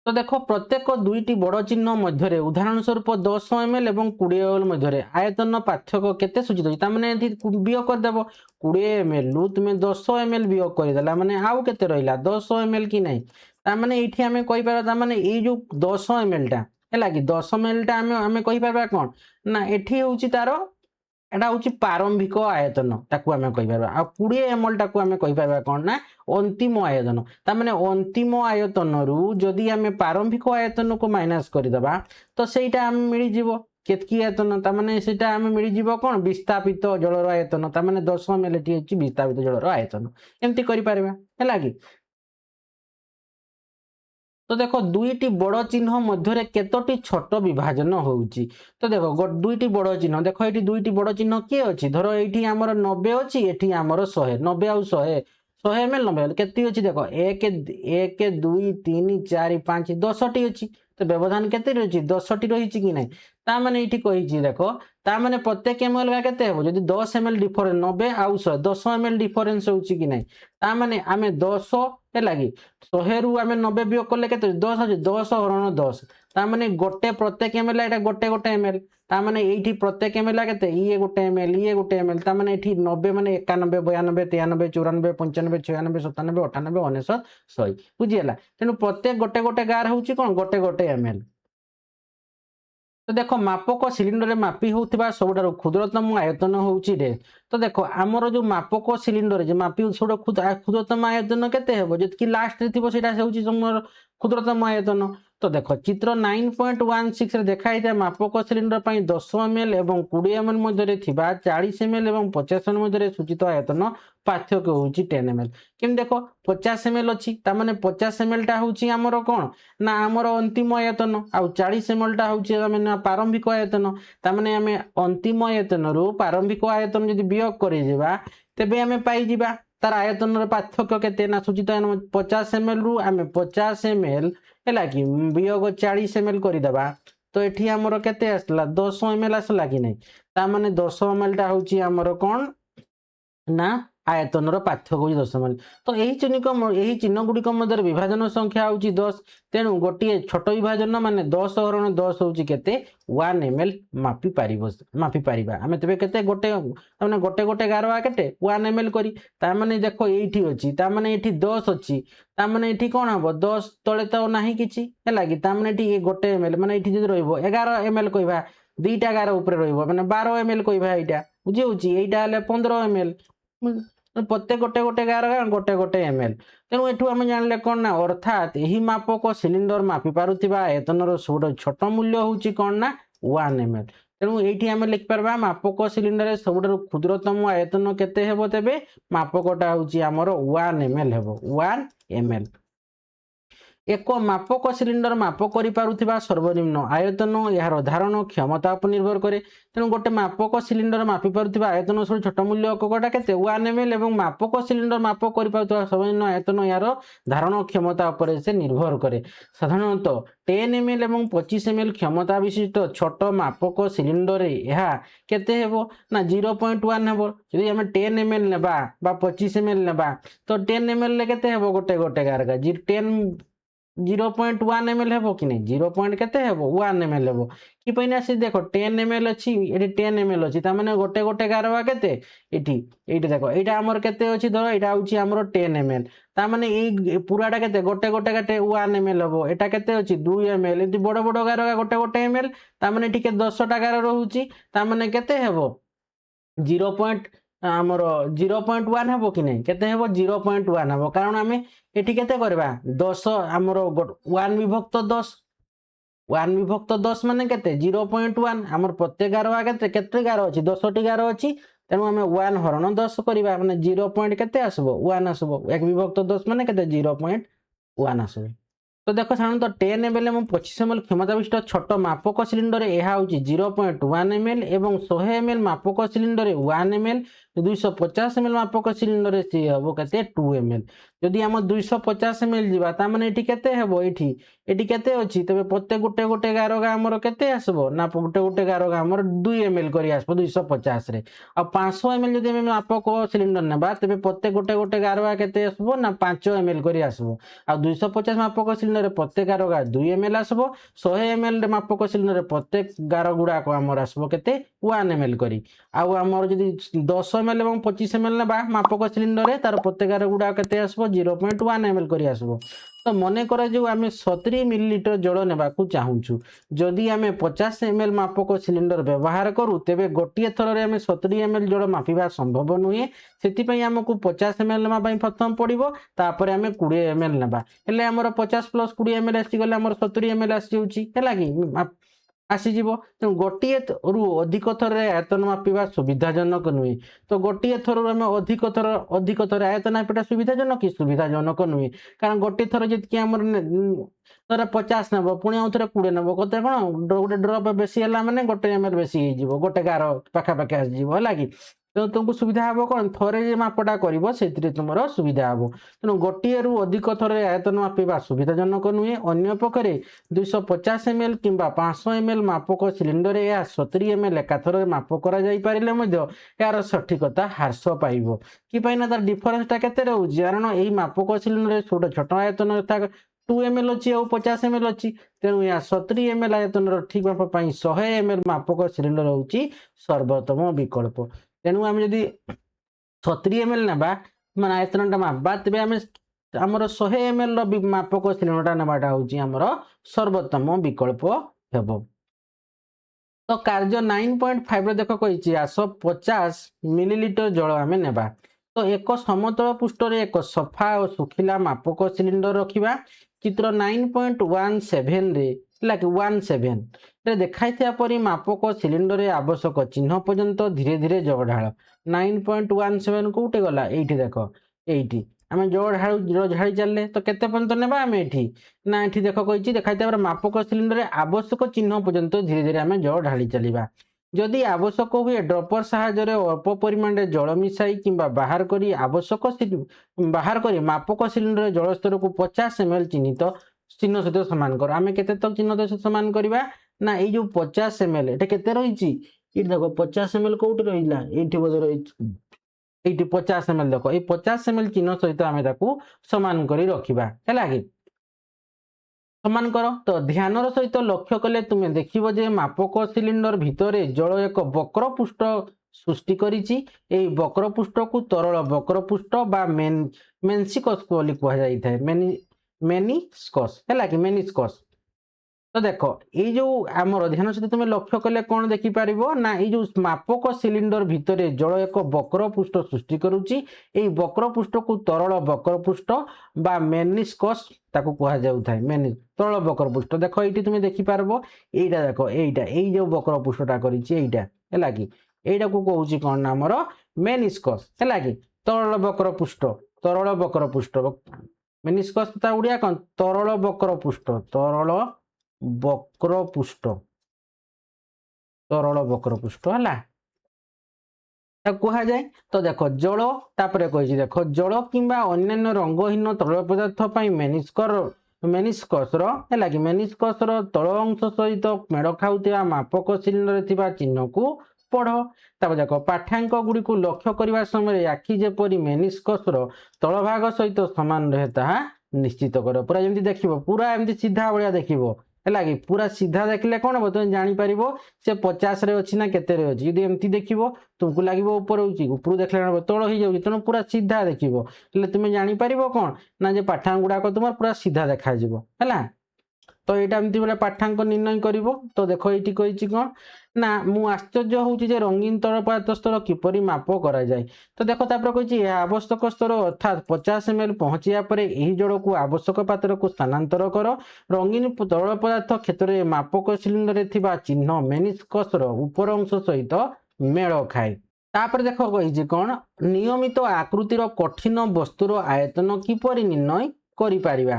तो देखो प्रत्येक दुईटी बड़ चिन्ह मध्य उदाहरण स्वरूप 10 ml और 20 ml मध्य आयतन पार्थक्य केते सूचित होछि तामाने वियोग करदेव 20 ml रु तुमे 10 ml वियोग करदेला माने आउ केते रहिला 10 ml कि नै तामाने एठी हमें कहि पारा तामाने ए जो 10 ml टा हैला कि 10 ml टा हमें कहि पारबा कोन ना एठी होछि तारो एटा होछि प्रारंभिक आयतन ताकू हमें कहि पारबा आ 20 ml ताकू हमें कहि पारबा कोन ना अंतिम आयतन ता माने अंतिम आयतन रु जदि हमें प्रारंभिक आयतन को माइनस कर देबा तो सेटा हमें मिली जिवो केतकी आयतन ता माने सेटा हमें मिली जिवो कोन विस्थापित जलर आयतन ता माने 10 ml टी अछि विस्थापित जलर आयतन एम्ति करि पारबा हैला कि तो देखो दुईटी बड़ चिन्ह मध्य केतोटी छोट विभाजन होउची तो देखो दुईटी बड़ चिन्ह देखो ये दुईटी बड़ चिन्ह किए अच्छी धर ये आमर 90 अच्छी ये आमर 100 90 आउ 100 100 ml 90 ml केते अछि देखो 1 1 2 3 4 5 10 टी अछि तो व्यवधान केते रही 10 टी रही कि नहीं ता माने एठी कहिछि देखो ता माने प्रत्येक ml का केते हेबो जदि 10 ml डिफरेंस 90 आउ 100 10 ml डिफरेंस होछि कि नहीं ता माने आमे 10 हे लागी 100 रु आमे 90 बियोग करले केते 10 अछि 10 हरण 10 ता माने गोटे प्रत्येक ml एटा गोटे गोटे ml ता माने एठी प्रत्येक ml केते ये गोटे ml ये गोटे ml ता माने एठी 90 माने 91 92 93 94 95 96 97 98 99 100 बुझियला तेनु प्रत्येक गोटे गोटे गार होउची कोन गोटे गोटे ml तो देखो मापक सिलिंडर रे मापी होउथिबा सबुठारु क्षुद्रतम आयतन होउची रे तो देखो आमर जो मापक सिलिंडर जे मापी सब क्षुद्रतम आयतन केते हेबो जतकी लास्ट रे थिबो सेटा होउची समर क्षुद्रतम आयतन तो देखो चित्र 9.16 रे देखाइता मापक सिलिंडर पई 10 ml एवं 20 ml मध्ये थिबा 40 ml एवं 50 ml मध्ये सूचित आयतन पार्थक्य होउची 10 ml किम देखो 50 ml अछि ता माने 50 ml टा होउची हमर कोन ना हमर अंतिम आयतन आ 40 ml टा होउची ना प्रारंभिक आयतन ता माने हमें अंतिम आयतन रु प्रारंभिक आयतन यदि वियोग करि जेबा तेबे हमें पाई जिबा तार आयतन रे पार्थक्य केते ना सूचित 50 ml रु हमें 50 ml हैला कि वियोग 40 ml करि दबा तो एठी हमर केते आसला 10 ml आसला कि नै ता माने 10 ml टा होउची हमर कोन ना आयतन पार्थक्य होउची 10 ml तो एही चिन्ह गुडी मध्य विभाजन संख्या होउची 10 तेणु गोटे छोट विभाजन माने 10 हरण 10 होउची केते 1 ml मापी पारिबा आमे तबे केते गोटे माने गोटे गोटे गारवा केते 1 ml करी ता माने देखो एठी अछि ता माने एठी 10 अछि ता माने एठी कोन हबो 10 तळे तो नाही किछि हैला कि ता माने एठी गोटे ml माने एठी जदि रहइबो 11 ml कहबा दुईटा गार ऊपर रहइबो माने 12 ml कहबा एटा बुझि होउची एटा हले 15 ml प्रत्येक गोटे गोटे गार गोटे गोटे ml तेणु एठू आम जानले कौन ना अर्थात यही मापक सिलिंडर मापी पारुथिबा आयतन सब छोट मूल्य होउची कौन ना 1 ml तेणु एठी आम लिखि पारबा मापक सिलिंडर सबुठारु क्षुद्रतम आयतन केते हेबो तेबे मापकटा होउची हमर 1 ml हेबो 1 ml एक मापक सिलिंडर माप करि पारुथिबा सर्वनिम्न आयतन यार धारण क्षमता पर निर्भर करे तेणु गोटे मापक सिलिंडर मापी पारुथिबा आयतन सब छोट मूल्य एककटा केते 1 ml एवं मापक सिलिंडर माप करि पारुथिबा सर्वनिम्न आयतन यार धारण क्षमता पर से निर्भर करे साधारणतः 10 ml एवं 25 ml क्षमता विशिष्ट छोट मापक सिलिंडर यह केते हेबो ना 0.1 हेबो यदि हम 10 ml नेबा बा 25 ml नेबा तो 10 ml ले केते हेबो गोटे गोटे गारगा 10 0.1 ml हेबो कि नहीं 0. केते हेबो 1 ml हेबो कि पहिना से देखो 10 ml अछि एठी 10 ml अछि ता माने गोटे गोटे गारवा केते एठी देखो एटा हमर केते अछि धरो एटा होछि हमर 10 ml ता माने ए पुराटा केते गोटे गोटे काटे 1 ml हेबो एटा केते अछि 2 ml एति बड़ बड़ गारवा गोटे गोटे ml ता माने एठी के 10 टा गार रहउछि ता माने केते हेबो 0. आमर 0.1 हेबो कि नहीं केते हेबो 0.1 हेबो कारण आमे एठी केते करबा 10 आमर 1 विभक्त 10 1 विभक्त 10 माने केते 0.1 आमर प्रत्येक गारवा केते गार अछि 10 टी गार अछि तेणु आमे 1 हरण 10 करबा माने 0. केते आसबो 1 आसबो 1 विभक्त 10 माने केते 0.1 आसबो तो देखो साधारणतः 10 ml एवं 25 ml क्षमता विशिष्ट छोट मापक सिलिंडर यह हूँ 0.1 ml एवं 100 ml मापक सिलिंडर 1 ml 250 ml मापक सिलिंडर सी हम के 2 ml जदि आम 250 ml जीवा ता माने एठी केते हेबो एठी केते अछि तबे प्रत्येक गोटे गोटे गारगा हमर केते आसबो ना गोटे गोटे गारगा हमर 2 ml करी आसबो 250 रे आ 500 ml जदि हम मापक सिलिंडर नेबा तबे प्रत्येक गोटे गोटे गारगा केते आसबो ना 5 ml करी आसबो आ 250 मापक सिलिंडर प्रत्येक गारगा 2 ml आसबो 100 ml मापक सिलिंडर प्रत्येक गार गुडा को हमर आसबो केते 1 ml करी आ हमर जदि 10 ml एवं 25 ml नेबा मापक सिलिंडर रे तार प्रत्येक गार गुडा केते आसबो 0.1 ml करी आसबो तो मने करे जो आमे 70 मिलीलीटर जल नेबा को चाहूछु जदि आमे 50 ml मापक सिलिंडर व्यवहार करू तेबे गोटिए थर रे आमे 70 ml जल मापिबा संभव नुहे सेति पई हमकु 50 ml नेबा पई प्रथम पड़िबो तापर आमे 20 ml नेबा हेले हमर 50 + 20 ml आसी गले हमर 70 ml आसी होची हेला कि आसीजी तेणु गोटे रु अधिक थर आयतन मापिबा सुविधाजनक नुहे तो गोटे थर आम अधिक थर आयतन मापिटा सुविधाजनक कि सुविधाजनक नुहे कारण गोटे थर जी आम 50 नब पुणी आउ थे 20 नब कत कौन गोटे ड्रप बेसी है माने गोटे ml बेसी गोटे गार पाखापाखि आसो है कि ତେଣୁ ତୁମକୁ ସୁବିଧା ହେବ କ'ଣ ଥରେ ଯେ ମାପଟା କରିବ ସେଥିରେ ତୁମର ସୁବିଧା ହେବ। ତେଣୁ ଗୋଟିଏରୁ ଅଧିକ ଥରେ ଆୟତନ ମାପିବା ସୁବିଧାଜନକ ନୁହେଁ। ଅନ୍ୟ ପକ୍ଷରେ 250 ml କିମ୍ବା 500 ml ମାପକ ସିଲିଣ୍ଡରରେ ଏହା 70 ml ଏକାଥରରେ ମାପ କରାଯାଇପାରିଲେ ମଧ୍ୟ ଏହାର ସଠିକତା ହ୍ରାସ ପାଇବ। କି ପାଇଁ ନା ତାର ଡିଫରେନ୍ସଟା କେତେ ରହୁଛି? କାରଣ ଏହି ମାପକ ସିଲିଣ୍ଡରରେ ଛୋଟ ଆୟତନ ଯଥା 2 ml ଅଛି ଆଉ 50 ml ଅଛି। ତେଣୁ ଏହା 70 ml ଆୟତନର ଠିକ୍ ମାପ ପାଇଁ 100 ml ମାପକ ସିଲିଣ୍ଡର ହେଉଛି ସର୍ବୋତ୍ତମ ବିକଳ୍ପ। ତେଣୁ ଆମେ ଯଦି 70 ml ନେବା ମାନେ ଆୟତନଟା ମାପବା ତେବେ ଆମେ ଆମର 100 ml ର ମାପକ ସିଲିଣ୍ଡରଟା ନେବାଟା ହେଉଛି ଆମର ସର୍ବୋତ୍ତମ ବିକଳ୍ପ ହେବ। ତ କାର୍ଯ୍ୟ 9.5ରେ ଦେଖ କହିଛି ଆସ 50 ମିଲିଲିଟର ଜଳ ଆମେ ନେବା। ତ ଏକ ସମତଳ ପୃଷ୍ଠରେ ଏକ ସଫା ଓ ଶୁଖିଲା ମାପକ ସିଲିଣ୍ଡର ରଖିବା। ଚିତ୍ର 9.17ରେ ହେଲା କି 17ରେ ଦେଖାଇଥିବା ପରି ମାପକ ସିଲିଣ୍ଡରରେ ଆବଶ୍ୟକ ଚିହ୍ନ ପର୍ଯ୍ୟନ୍ତ ଧୀରେ ଧୀରେ ଜଳ ଢାଳ। 9.17 କୋଉଠି ଗଲା? ଏଇଠି ଦେଖ, ଏଇଠି ଆମେ ଜଳ ଢାଳି ଚାଲିଲେ ତ କେତେ ପର୍ଯ୍ୟନ୍ତ ନେବା ଆମେ ଏଠି? ନା ଏଠି ଦେଖ କହିଛି ଦେଖାଇଥିବା ମାପକ ସିଲିଣ୍ଡରରେ ଆବଶ୍ୟକ ଚିହ୍ନ ପର୍ଯ୍ୟନ୍ତ ଧୀରେ ଧୀରେ ଆମେ ଜଳ ଢାଳି ଚାଲିବା। ଯଦି ଆବଶ୍ୟକ ହୁଏ ଡ୍ରପର ସାହାଯ୍ୟରେ ଅଳ୍ପ ପରିମାଣରେ ଜଳ ମିଶାଇ କିମ୍ବା ବାହାର କରି ମାପକ ସିଲିଣ୍ଡରରେ ଜଳ ସ୍ତରକୁ 50 ml ଚିହ୍ନିତ ଚିହ୍ନ ସହିତ ସମାନ କର। ଆମେ କେତେ ତକ ଚିହ୍ନ ସହିତ ସମାନ କରିବା? ନା ଏଇ ଯୋଉ 50 ml ଏଟା କେତେ ରହିଛି? ଏଇଠି ଦେଖ 50 ml କୋଉଠି ରହିଲା? ଏଇଠି ବୋଧେ ରହିଛି, ଏଇଠି 50 ml ଦେଖ, ଏଇ 50 ml ଚିହ୍ନ ସହିତ ଆମେ ତାକୁ ସମାନ କରି ରଖିବା ହେଲା କି? ସମାନ କର। ତ ଧ୍ୟାନର ସହିତ ଲକ୍ଷ୍ୟ କଲେ ତୁମେ ଦେଖିବ ଯେ ମାପକ ସିଲିଣ୍ଡର ଭିତରେ ଜଳ ଏକ ବକ୍ର ପୃଷ୍ଠ ସୃଷ୍ଟି କରିଛି। ଏହି ବକ୍ର ପୃଷ୍ଠକୁ ତରଳ ବକ୍ର ପୃଷ୍ଠ ବା ମେନିସ୍କସ୍ ବୋଲି କୁହାଯାଇଥାଏ। ମେନିସ୍କସ୍ ହେଲା କି? ମେନିସ୍କସ୍। ତ ଦେଖ ଏଇ ଯୋଉ ଆମର ଧ୍ୟାନ ସହିତ ତୁମେ ଲକ୍ଷ୍ୟ କଲେ କ'ଣ ଦେଖିପାରିବ? ନା ଏଇ ଯୋଉ ମାପକ ସିଲିଣ୍ଡର ଭିତରେ ଜଳ ଏକ ବକ୍ର ପୃଷ୍ଠ ସୃଷ୍ଟି କରୁଛି। ଏହି ବକ୍ର ପୃଷ୍ଠକୁ ତରଳ ବକ୍ର ପୃଷ୍ଠ ବା ମେନିସ୍କସ୍ ତାକୁ କୁହାଯାଉଥାଏ। ତରଳ ବକ୍ର ପୃଷ୍ଠ ଦେଖ ଏଇଠି ତୁମେ ଦେଖିପାରିବ, ଏଇଟା ଦେଖ, ଏଇଟା ଏଇ ଯୋଉ ବକ୍ର ପୃଷ୍ଠଟା କରିଛି ଏଇଟା ହେଲା କି? ଏଇଟାକୁ କହୁଛି କ'ଣ ନା ଆମର ମେନିସ୍କସ୍ ହେଲା କି? ତରଳ ବକ୍ର ପୃଷ୍ଠ, ତରଳ ବକ୍ର ପୃଷ୍ଠ। ମେନିସ୍କସ୍ ତା ଓଡ଼ିଆ କ'ଣ? ତରଳ ବକ୍ର ପୃଷ୍ଠ, ତରଳ ବକ୍ର ପୃଷ୍ଠ, ତରଳ ବକ୍ର ପୃଷ୍ଠ ହେଲା ତାକୁ କୁହାଯାଏ। ତ ଦେଖ ଜଳ ତାପରେ କହିଛି ଦେଖ ଜଳ କିମ୍ବା ଅନ୍ୟାନ୍ୟ ରଙ୍ଗହୀନ ତରଳ ପଦାର୍ଥ ପାଇଁ ମେନିସ୍କସ୍ର ହେଲା କି? ମେନିସ୍କସ୍ର ତଳ ଅଂଶ ସହିତ ମେଳ ଖାଉଥିବା ମାପକ ସିଲିଣ୍ଡରରେ ଥିବା ଚିହ୍ନକୁ ପଢ଼। ତାପରେ ଦେଖ ପାଠ୍ୟାଙ୍କ ଗୁଡ଼ିକୁ ଲକ୍ଷ୍ୟ କରିବା ସମୟରେ ଆଖି ଯେପରି ମେନିସ୍କସ୍ର ତଳ ଭାଗ ସହିତ ସମାନ ରହେ ତାହା ନିଶ୍ଚିତ କର। ପୁରା ଯେମିତି ଦେଖିବ, ପୁରା ଏମିତି ସିଧା ଭଳିଆ ଦେଖିବ ହେଲା କି? ପୁରା ସିଧା ଦେଖିଲେ କ'ଣ ହେବ? ତୁମେ ଜାଣିପାରିବ ସେ 50ରେ ଅଛି ନା କେତେରେ ଅଛି। ଯଦି ଏମିତି ଦେଖିବ ତୁମକୁ ଲାଗିବ ଉପରେ ହେଉଛି, ଉପରୁ ଦେଖିଲେ ତଳ ହେଇଯାଉଛି। ତେଣୁ ପୁରା ସିଧା ଦେଖିବ, ହେଲେ ତୁମେ ଜାଣିପାରିବ କ'ଣ ନା ଯେ ପାଠ୍ୟାଙ୍କ ଗୁଡ଼ାକ ତୁମର ପୁରା ସିଧା ଦେଖାଯିବ ହେଲା। ତ ଏଇଟା ଏମିତି ବେଳେ ପାଠ୍ୟାଙ୍କ ନିର୍ଣ୍ଣୟ କରିବ। ତ ଦେଖ ଏଇଠି କହିଛି କ'ଣ ନା ମୁଁ ଆଶ୍ଚର୍ଯ୍ୟ ହେଉଛି ଯେ ରଙ୍ଗୀନ ତରଳ ପଦାର୍ଥ ସ୍ତର କିପରି ମାପ କରାଯାଏ। ତ ଦେଖ ତାପରେ କହିଛି ଏହା ଆବଶ୍ୟକ ସ୍ତର ଅର୍ଥାତ୍ 50 ml ପହଞ୍ଚିବା ପରେ ଏହି ଜଳକୁ ଆବଶ୍ୟକ ପାତ୍ରକୁ ସ୍ଥାନାନ୍ତର କର। ରଙ୍ଗୀନ ତରଳ ପଦାର୍ଥ କ୍ଷେତ୍ରରେ ମାପକ ସିଲିଣ୍ଡରରେ ଥିବା ଚିହ୍ନ ମେନିସ୍କସ୍ର ଉପର ଅଂଶ ସହିତ ମେଳ ଖାଏ। ତାପରେ ଦେଖ କହିଛି କ'ଣ ନିୟମିତ ଆକୃତିର କଠିନ ବସ୍ତୁର ଆୟତନ କିପରି ନିର୍ଣ୍ଣୟ କରିପାରିବା।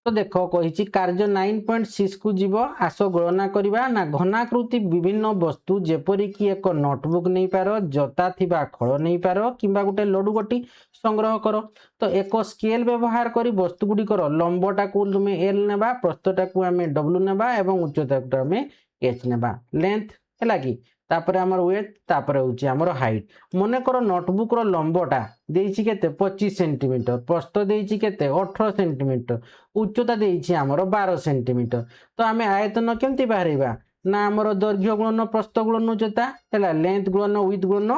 ତ ଦେଖ କହିଛି କାର୍ଯ୍ୟ 9.6କୁ ଯିବ। ଆସ ଗଣନା କରିବା। ନା ଘନାକୃତି ବିଭିନ୍ନ ବସ୍ତୁ ଯେପରିକି ଏକ ନୋଟବୁକ୍ ନେଇପାର, ଜତା ଥିବା ଖଳ ନେଇପାର କିମ୍ବା ଗୋଟେ ଲଡୁଗୋଟି ସଂଗ୍ରହ କର। ତ ଏକ ସ୍କେଲ ବ୍ୟବହାର କରି ବସ୍ତୁ ଗୁଡ଼ିକର ଲମ୍ବଟାକୁ ତୁମେ L ନେବା, ପ୍ରସ୍ଥଟାକୁ ଆମେ W ନେବା ଏବଂ ଉଚ୍ଚତାକୁ ଆମେ H ନେବା। ଲେନ୍ଥ ହେଲା କି? ତାପରେ ଆମର ୱେଟ୍, ତାପରେ ହେଉଛି ଆମର ହାଇଟ୍। ମନେକର ନୋଟବୁକ୍ର ଲମ୍ବଟା ଦେଇଛି କେତେ? 25 ସେଣ୍ଟିମିଟର, ପ୍ରସ୍ଥ ଦେଇଛି କେତେ? 18 ସେଣ୍ଟିମିଟର, ଉଚ୍ଚତା ଦେଇଛି ଆମର 12 ସେଣ୍ଟିମିଟର। ତ ଆମେ ଆୟତନ କେମିତି ବାହାରିବା? ନା ଆମର ଦୈର୍ଘ୍ୟ ଗୁଣନ ପ୍ରସ୍ଥ ଗୁଣନ ଉଚ୍ଚତା ହେଲା, ଲେନ୍ଥ ଗୁଣନ ୱିଡ୍ଥ ଗୁଣନ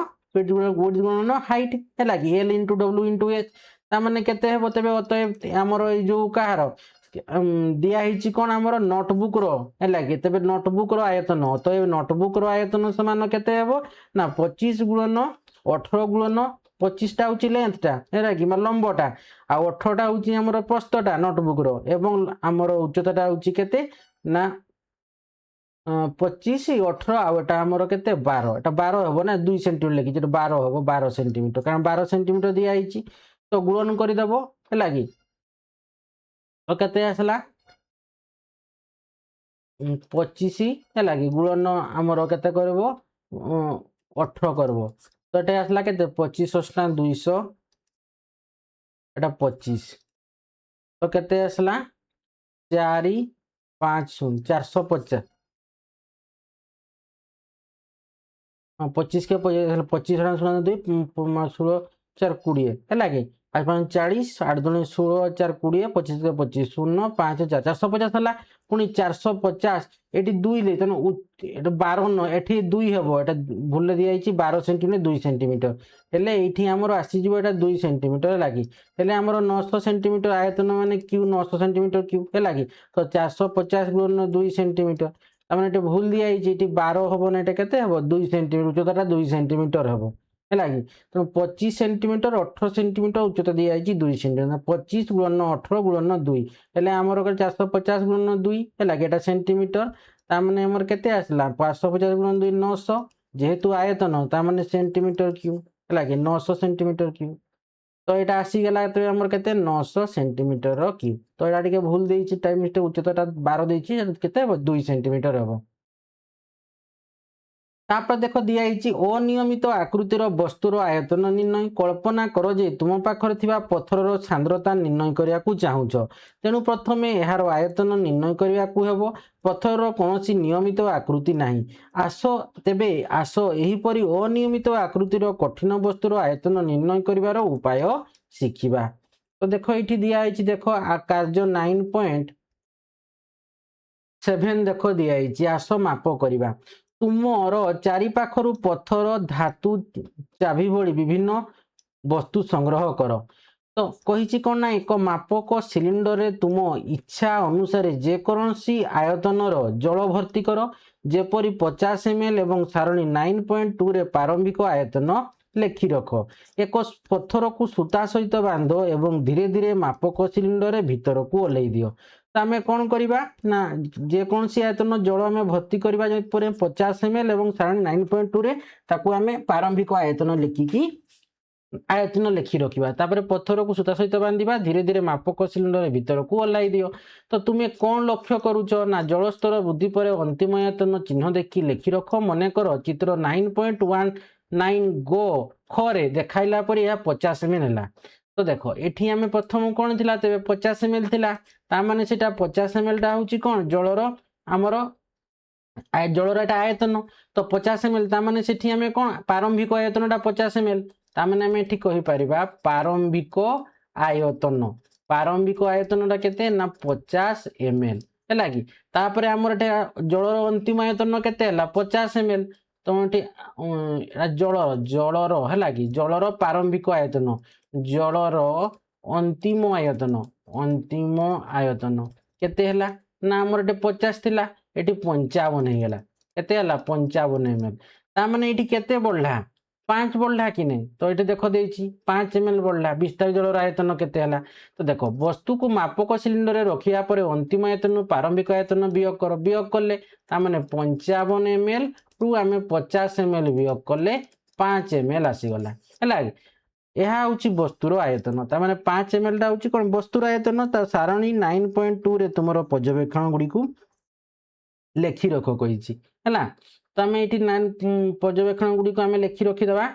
ଗୁଣନ ହାଇଟ୍ ହେଲା କି? L × W × H। ତାମାନେ କେତେ ହେବ ତେବେ? ଅତଏବ ଆମର ଏଇ ଯୋଉ କାହାର ଦିଆ ହେଇଛି କ'ଣ ଆମର ନୋଟବୁକ୍ର ହେଲା କି? ତେବେ ନୋଟବୁକ୍ର ଆୟତନ, ଅତଏବ ନୋଟବୁକ୍ର ଆୟତନ ସମାନ କେତେ ହେବ? ନା 25 ଗୁଣନ 18 ଗୁଣନ 25ଟା ହେଉଛି ଲେନ୍ଥଟା ହେଲା କି ଲମ୍ବଟା, ଆଉ 18ଟା ହେଉଛି ଆମର ପ୍ରସ୍ଥଟା ନୋଟବୁକ୍ର, ଏବଂ ଆମର ଉଚ୍ଚତାଟା ହେଉଛି କେତେ? ନା 25 18 ଆଉ ଏଟା ଆମର କେତେ? 12। ଏଟା 12 ହେବ ନା 2 ସେଣ୍ଟିମିଟର ଲେଖିଛି, ଏଟା 12 ହେବ, 12 ସେଣ୍ଟିମିଟର, କାରଣ 12 ସେଣ୍ଟିମିଟର ଦିଆହେଇଛି। ତ ଗୁଣନ କରିଦେବ ହେଲା କି? ତ କେତେ ଆସିଲା? 25 ହେଲା କି ଗୁଣନ ଆମର କେତେ କରିବ? 18 କରିବ। ତ तो ये आसला के 25 अष्टा 200 एटा 25 तो केते आसला 4 5 0 450 हाँ 25 के 25 शून्य 2 16 4 20 है कि 5 40 8 2 16 4 20 25 के 25 0 5 4 450 है पुणी 450 ये 2 ले तेना 12 न ये 2 हम ये भूल दिखाई 12 सेंटीमीटर 2 सेंटीमीटर हेले ये आमर आसीज 2 सेंटीमीटर है कि आमर 900 सेंटीमीटर आयतन माने क्यू 900 सेंटीमीटर क्यू है कि तो 450 गुणन 2 सेंटीमीटर तार ये भूल दिखाई 12 हम ना ये के 2 सेंटीमीटर उच्चता 2 सेंटीमीटर हम है कि तेणु 25 सेंटीमीटर 18 सेंटीमीटर उच्चता दिखाई 2 सेंटीमीटर 25 गुणन 18 गुणन 2 हेल्ले आमर 450 गुणन 2 है कि सेंटीमीटर ताने आमर के आसला 550 गुणन 2 900 जेहेतु आयतन ताने सेंटीमीटर क्यू है कि 900 सेंटीमीटर क्यू तो यहाँ आसीगला तो आमर के 900 सेंटीमीटर क्यू तो यहाँ टे भूल देती टाइम मिस्टेक उच्चता 12 देती के 2 सेंटीमीटर हम तापर देख दिखाई अनियमित आकृतिर वस्तुर आयतन निर्णय कल्पना कर जे तुम पाखरे थिबा पत्थरर सांद्रता निर्णय करिया को चाहुछ तेणु प्रथमे यार आयतन निर्णय करिया को हेबो पत्थरर कोनोसी नियमित आकृति नाही आस तेबे आस एही परि अनियमित आकृतिर कठिन वस्तुर आयतन निर्णय करिवार उपाय शिखिबा तो देखो एठी दिया देखो कार्य 9.7 देखो दिया आस माप करिबा तुमर चारि पाखरु पत्थर धातु चाबी भली विभिन्न वस्तु संग्रह कर तो कही कौन ना एक मापक सिलिंडर रे तुम इच्छा अनुसार जेकोसी आयतनर जल भर्ती कर जेपरी 50 ml एवं सारणी 9.2 रे प्रारंभिक आयतन लेखि रख एक पत्थर को सूता सहित बांध एवं धीरे धीरे मापक सिलिंडर भीतर को ओल्लै दियो तो आम कौन करवा ना जेकोसी आयतन जल आम भर्ती करवा 50 ml एवं सारणी 9.2 रे ताकू आम प्रारंभिक आयतन लिखिकी आयतन लिखि रखा तापर पत्थर को सूता सहित बांधा धीरे धीरे मापक सिलिंडर भीतर को ओल्लै दियो तो तुम्हें कौन लक्ष्य करुच ना जलस्तर वृद्धि पर अंतिम आयतन चिन्ह देखी लिखि रख मन कर चित्र 9.19 गो खरे देखाइला पर यह 50 ml है तो देख ये आम प्रथम कौन थी तेज 50 ml थी ताने से 50 ml टा हूँ कौन जलर आमर जलर एटा आयतन तो 50 ml ताने से आम कौन प्रारंभिक आयतन 50 ml ताने आम ये कहीपर प्रारंभिक आयतन प्रारंभिक आयतन के ना 50 ml है कि तापर आमर जलर अंतिम आयतन के 50 ml तो जलर जलर है कि जलर प्रारंभिक आयतन जलर अंतिम आयतन केते हला ना आमर 50 थिला एटी 55 हेगला केते हला 55 ml तामाने एटी केते बढ़ला 5 बढ़ला कि नहीं तो ये देख देछि 5 ml बढ़ला विस्तारित जलर आयतन केते हला तो देखो वस्तु को मापक सिलिंडर रखिया पर अंतिम आयतन प्रारंभिक आयतन वियोग कर वियोग कले तामाने 55 ml टू आम 50 ml वियोग कले 5 ml आसीगला है यह हूँ वस्तुर आयतन तार 5 ml टा हूँ कौन वस्तुर आयतन सारणी 9.2 रे तुम पर्यवेक्षण गुड़ी को लेखि रख कही है तो आम ये पर्यवेक्षण गुड़ी को आम लेखि रखीदे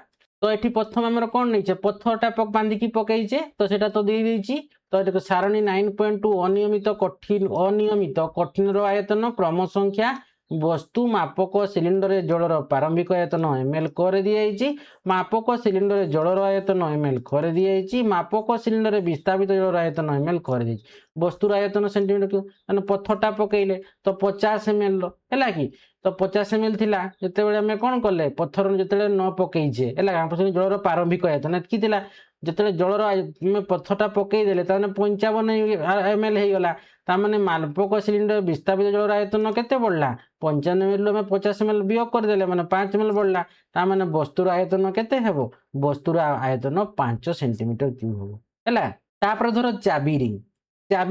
तो ये प्रथम आम कौन नहीं पत्थरटा बांधिकी पकईचे तो सेटा तो देदेछि तो सारणी 9.2 अनियमित कठिन आयतन क्रम संख्या वस्तु मापक सिलिंडर जलर प्रारंभिक आयतन ml कर दिखाई मापक सिलिंडर जलर आयतन ml कर दिखाई मापक सिलिंडर विस्थापित जलर आयतन ml कर दी वस्तुर आयतन सेंटीमीटर क्यूब मैंने पत्थरटा पकईले तो 50 ml है कि तो 50 ml थिला जिते आम कौन कले पत्थर जिते न पकईचे है जलर प्रारंभिक आयतन एतकी थिला जिते जलर पत्थरटा पकईदे 55 ml होगला ताने मापक सिलिंडर विस्थापित जलर आयतन केते बढ़ला 55 ml 50 ml वियोग करदे मैंने 5 ml बढ़ला ताने वस्तुर आयतन केते हेबो वस्तुर आयतन 5 सेंटीमीटर क्यूब हेबो हैला तापर धर चाबी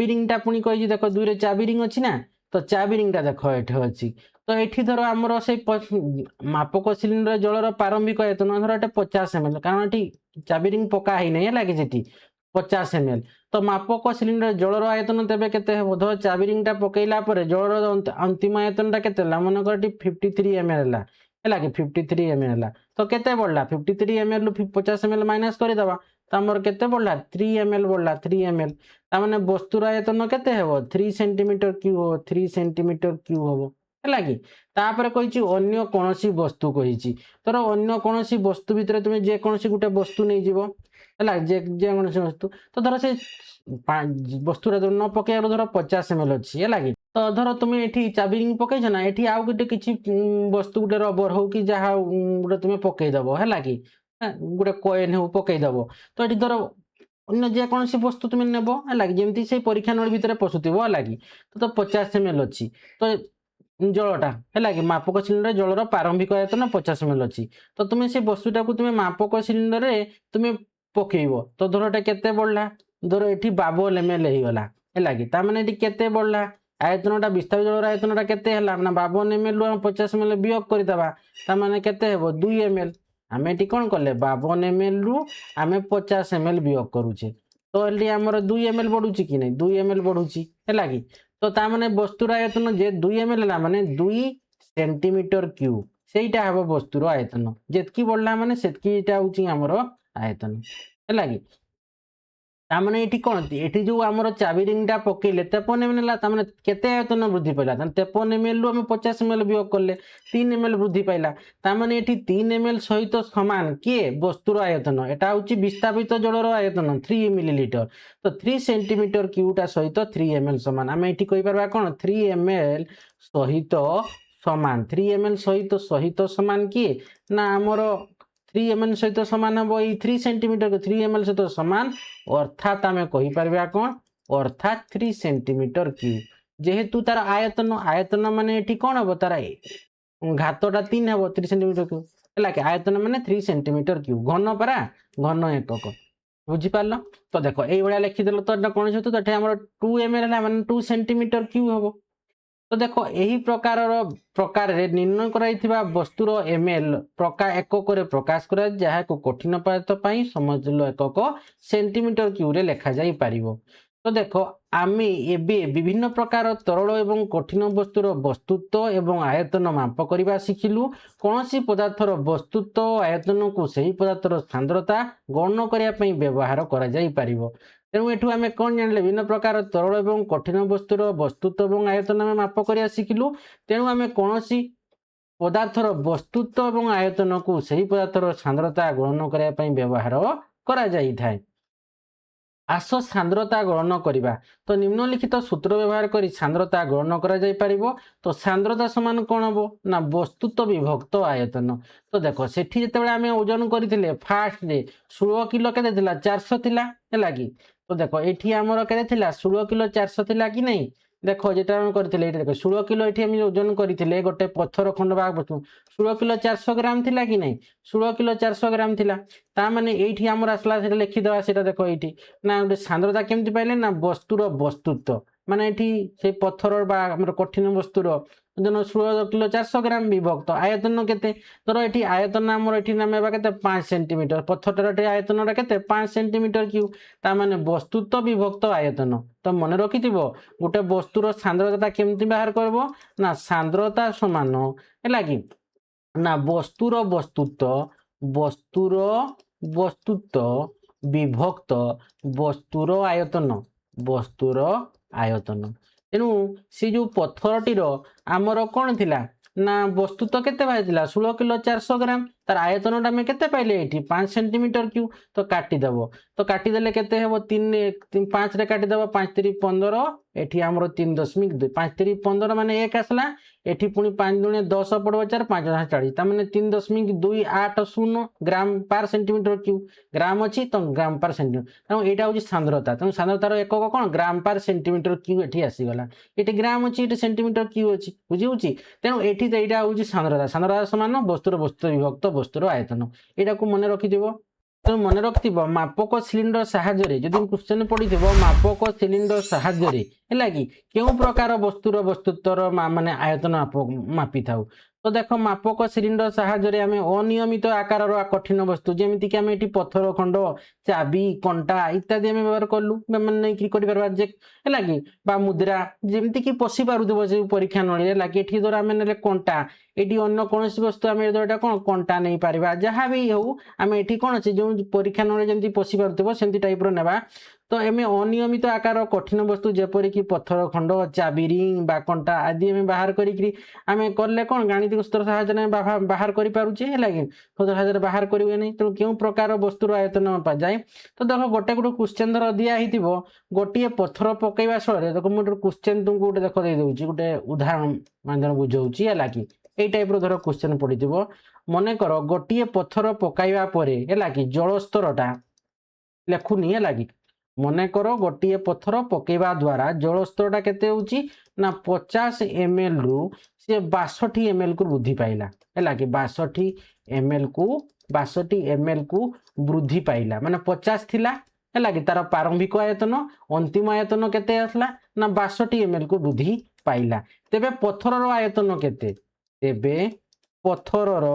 रिंग टा पुणी कही देख 2 रे चाबी रिंग अछि ना तो चाबी रिंग टा देख एठे अछि तो एठी धर आमर से मापक सिलिंडर जलर प्रारंभिक आयतन धर एटे 50 ml कारण एठी चाबी रिंग पका ही नहीं है कि 50 ml तो मापक सिलिंडर जलर आयतन तेबे केते हेबो धर चाबी रिंग टा पकईला परे जलर अंतिम आयतन टा केते ला मन कर 53 ml ला है कि 53 ml है तो केते बढ़ला 53 ml रु 50 ml माइनस करदे तो आमर केते बढ़ला 3 ml बढ़ला 3 ml ता माने वस्तुर आयतन केते हेबो 3 सेंटीमीटर क्यूब हो 3 सेंटीमीटर क्यूब हो है कि तापर कहिछि अन्य कोनोसी वस्तु कहिछि तोर अन्य कोनोसी वस्तु भितर तुमे जे कोनोसी गुटे वस्तु नै जीवो है जे जे कोनोसी वस्तु तो धर से वस्तुरा न पकेइलो धर 50 ml अछि है कि तो धर तुमे एठी चाबी रिंग पकेइछ ना एठी आउ गुटे किछि वस्तु गुटे रबर हो कि जहा गुटे तुमे पकेइ दबो है कि गुटे कॉइन हो पकेइ दबो तो एठी धर अन्य जे कोनोसी वस्तु तुमे नेबो है कि जेमति से परीक्षा नळी भितर पसुतिबो है कि तो 50 ml अछि तो जलटा है कि मापक सिलिंडर जलर प्रारंभिक आयतन 50 ml अछि तो तुमे से वस्तुटा को तुमे मापक सिलिंडर रे तुमे पकेइबो तो धरटा केते बढ़ला धर एठी 52 ml हे गला है कि ता माने एठी केते बढ़ला आयतनटा विस्तार जलर आयतनटा केते हला ना 52 ml रु 50 ml वियोग करि दबा ता माने केते हेबो 2 ml आमे एठी कोन करले 52 ml रु आमे 50 ml वियोग करूचे तो एठी हमर 2 ml बढ़ुची कि नै 2 ml बढ़ुची है कि तो ता माने वस्तुर आयतन जे 2 ml ला माने 2 सेंटीमीटर क्यूब सेटा हबो वस्तुर आयतन जेतकी बढ़ला माने सेतकी एटा होची हमर आयतन है कि ता माने एठी कोन एठी जो हमर चाबी रिंगटा पकेले 53 ml ला ता माने केते आयतन वृद्धि पाइला ता 53 ml रु हम 50 ml वियोग करले 3 ml वृद्धि पाइला ता माने एठी 3 ml सहित समान के वस्तुर आयतन एटा होची विस्थापित जलर आयतन 3 मिलीलीटर तो 3 सेंटीमीटर क्यूबटा सहित 3 ml समान हम एठी कहि परबा कोन 3 ml सहित समान 3 ml सहित समान के ना हमर 3 ml सहित समान हम 3 सेंटीमीटर 3 ml सहित समान अर्थात आम कहि परबा कोन अर्थात 3 सेंटीमीटर क्यूब जेहेतु तार आयतन आयतन माने एठी कोन हबो तार घातटा 3 हबो 3 सेंटीमीटर क्यूब है कि आयतन माने 3 सेंटीमीटर क्यूब घन परा घन एकक बुझी पारलो तो देखो एई बळा लिखि देलो तो कोन हेतु तो हमर 2 ml हला माने 2 सेंटीमीटर क्यूब हबो तो देखो यही प्रकार रे निर्णय कराइथिबा वस्तुर एमएल प्रकार एकक रे प्रकाश करा जहा को कठिन पदार्थ पई समजलो एकक सेंटीमीटर क्यूब रे लेखा जाई पारिबो तो देखो आमे एबे विभिन्न प्रकार तरल एवं कठिन वस्तुर वस्तुत्व एवं आयतन माप करबा शिखिलु कोनोसी पदार्थर वस्तुत्व आयतन को सही पदार्थर सांद्रता गणना करिया पई व्यवहार करा जाई पारिबो तेणु एठू आमे कोन जानले विभिन्न प्रकार तरल एवं कठिन वस्तुर वस्तुत्व एवं आयतन आमे माप करिया शिखिलु तेणु आमे कोनोसी पदार्थर वस्तुत्व एवं आयतन को सही पदार्थर सांद्रता गणना करिया पई व्यवहार करा जाई थाए आस सांद्रता गणना करिबा तो निम्नलिखित सूत्र व्यवहार करी सांद्रता गणना करा जाई परिबो तो सांद्रता समान कोन हबो ना वस्तुत्व विभक्त आयतन तो देखो सेठी जेतेबेले आमे ओजन करिथिले फास्ट रे 16 किलो केते थिला 400 थिला हैला कि तो देखो एठी हमर केते थिला 16 किलो 400 थिला कि नै देखो जेटा हम करथिले एठी देखो 16 किलो एठी हम ओजन करिथिले गोटे पत्थर खंड भाग 16 किलो 400 ग्राम थिला कि नै 16 किलो 400 ग्राम थिला ता माने एठी हमर आसला सेटा लिखि देबा सेटा देखो एठी ना गोटे सांद्रता केमति पाइले ना वस्तुर वस्तुत्व माने एठी से पत्थर बा हमर कठिन वस्तुर जन 16 किलो 400 ग्राम विभक्त आयतन केते तर एठी आयतन हमर एठी नामेबा केते 5 सेंटीमीटर पत्थरटा आयतनटा केते 5 सेंटीमीटर क्यूब ता माने वस्तुत्व विभक्त आयतन तो मन रखिथिबो गोटे वस्तुर सांद्रता केमति बाहर करबो ना सांद्रता समान हैला कि ना वस्तुर वस्तुत्व विभक्त वस्तुर आयतन तेणु से जो पत्थरटीर आमर कौन थिला ना वस्तुत्व केते बाहिला 16 किलो 400 ग्राम तार आयतनटा आमे केते पाइले एठी 5 सेंटीमीटर क्यूब तो काटी दबो तो काटी देले केते हेबो 3 5 रे काटी दबो 5 3 15 एठी हमरो 3.2 5 3 15 माने 1 आसला एठी पुनी 5 दुने 10 पड़बो 4 5 40 ता माने 3.280 ग्राम पर सेंटीमीटर क्यूब ग्राम अछि तो ग्राम पर सेंटीमीटर तो एटा होची सांद्रता तो सांद्रतार एकक कोन ग्राम पर सेंटीमीटर क्यूब एठी आसी गला एठी ग्राम अछि एठी सेंटीमीटर क्यूब अछि बुझी होची तेनु एठी तो एटा होची सांद्रता समान वस्तुर वस्तु विभक्त वस्तुर आयतन एटा को मन रखि दिबो तो मन रखिथिबो मापक सिलिंडर सहाय्य रे जदि क्वेश्चन पडिथिबो मापक सिलिंडर सहाय्य रे हैला कि केउ प्रकार वस्तुर वस्तुत्वर माने आयतन मापी थाउ तो देख मापक सिलिंडर साहाय्य आम अनियमित आकार कठिन वस्तु जमीक आम ये पत्थर खंड चाबी कंटा इत्यादि आम व्यवहार कलु नहीं कि मुद्रा जमीक पशि पारुव से परीक्षा नली लगे ये द्वारा आम ने कंटा ये अन्य कौन वस्तु आम द्वारा कौन कंटा नहीं पार जहाँ भी हूँ आम ये कौन अच्छे जो परीक्षा नली जमी पशि पार से टाइप रहा तो आम अनियमित आकार कठिन वस्तु जेपरिक पत्थर खंड चाबी रिंग बा कंटा आदि आम बाहर करें कले कौन गाणितिक सूत्र साहाय्य बाहर करें सूत्र साहाय्य बाहर करेंगे नहीं तेणु क्यों प्रकार वस्तुर आयतन जाए तो देख गोटे गोटे क्वेश्चन धर दिखाई गोटे पत्थर पकड़ा स्थल देख मुझे क्वेश्चन तुमको गोटे देख दे दूसरी गोटे उदाहरण माध्यम बुझाऊँगी है कि यही टाइप धर क्वेश्चन पड़ी मन कर गोटे पत्थर पकड़ा कि जलस्तरटा लेखुनी है कि मन कर गोटे पत्थर पकेवा द्वारा जलस्तरटा केते होउची ना 50 ml रु से 62 ml को वृद्धि पाइला है कि 62 ml को वृद्धि पाइला माने 50 थिला है कि तार प्रारंभिक आयतन अंतिम आयतन केते आसला ना 62 ml को वृद्धि पाइला तेबे पत्थरर आयतन केते तेबे पत्थरर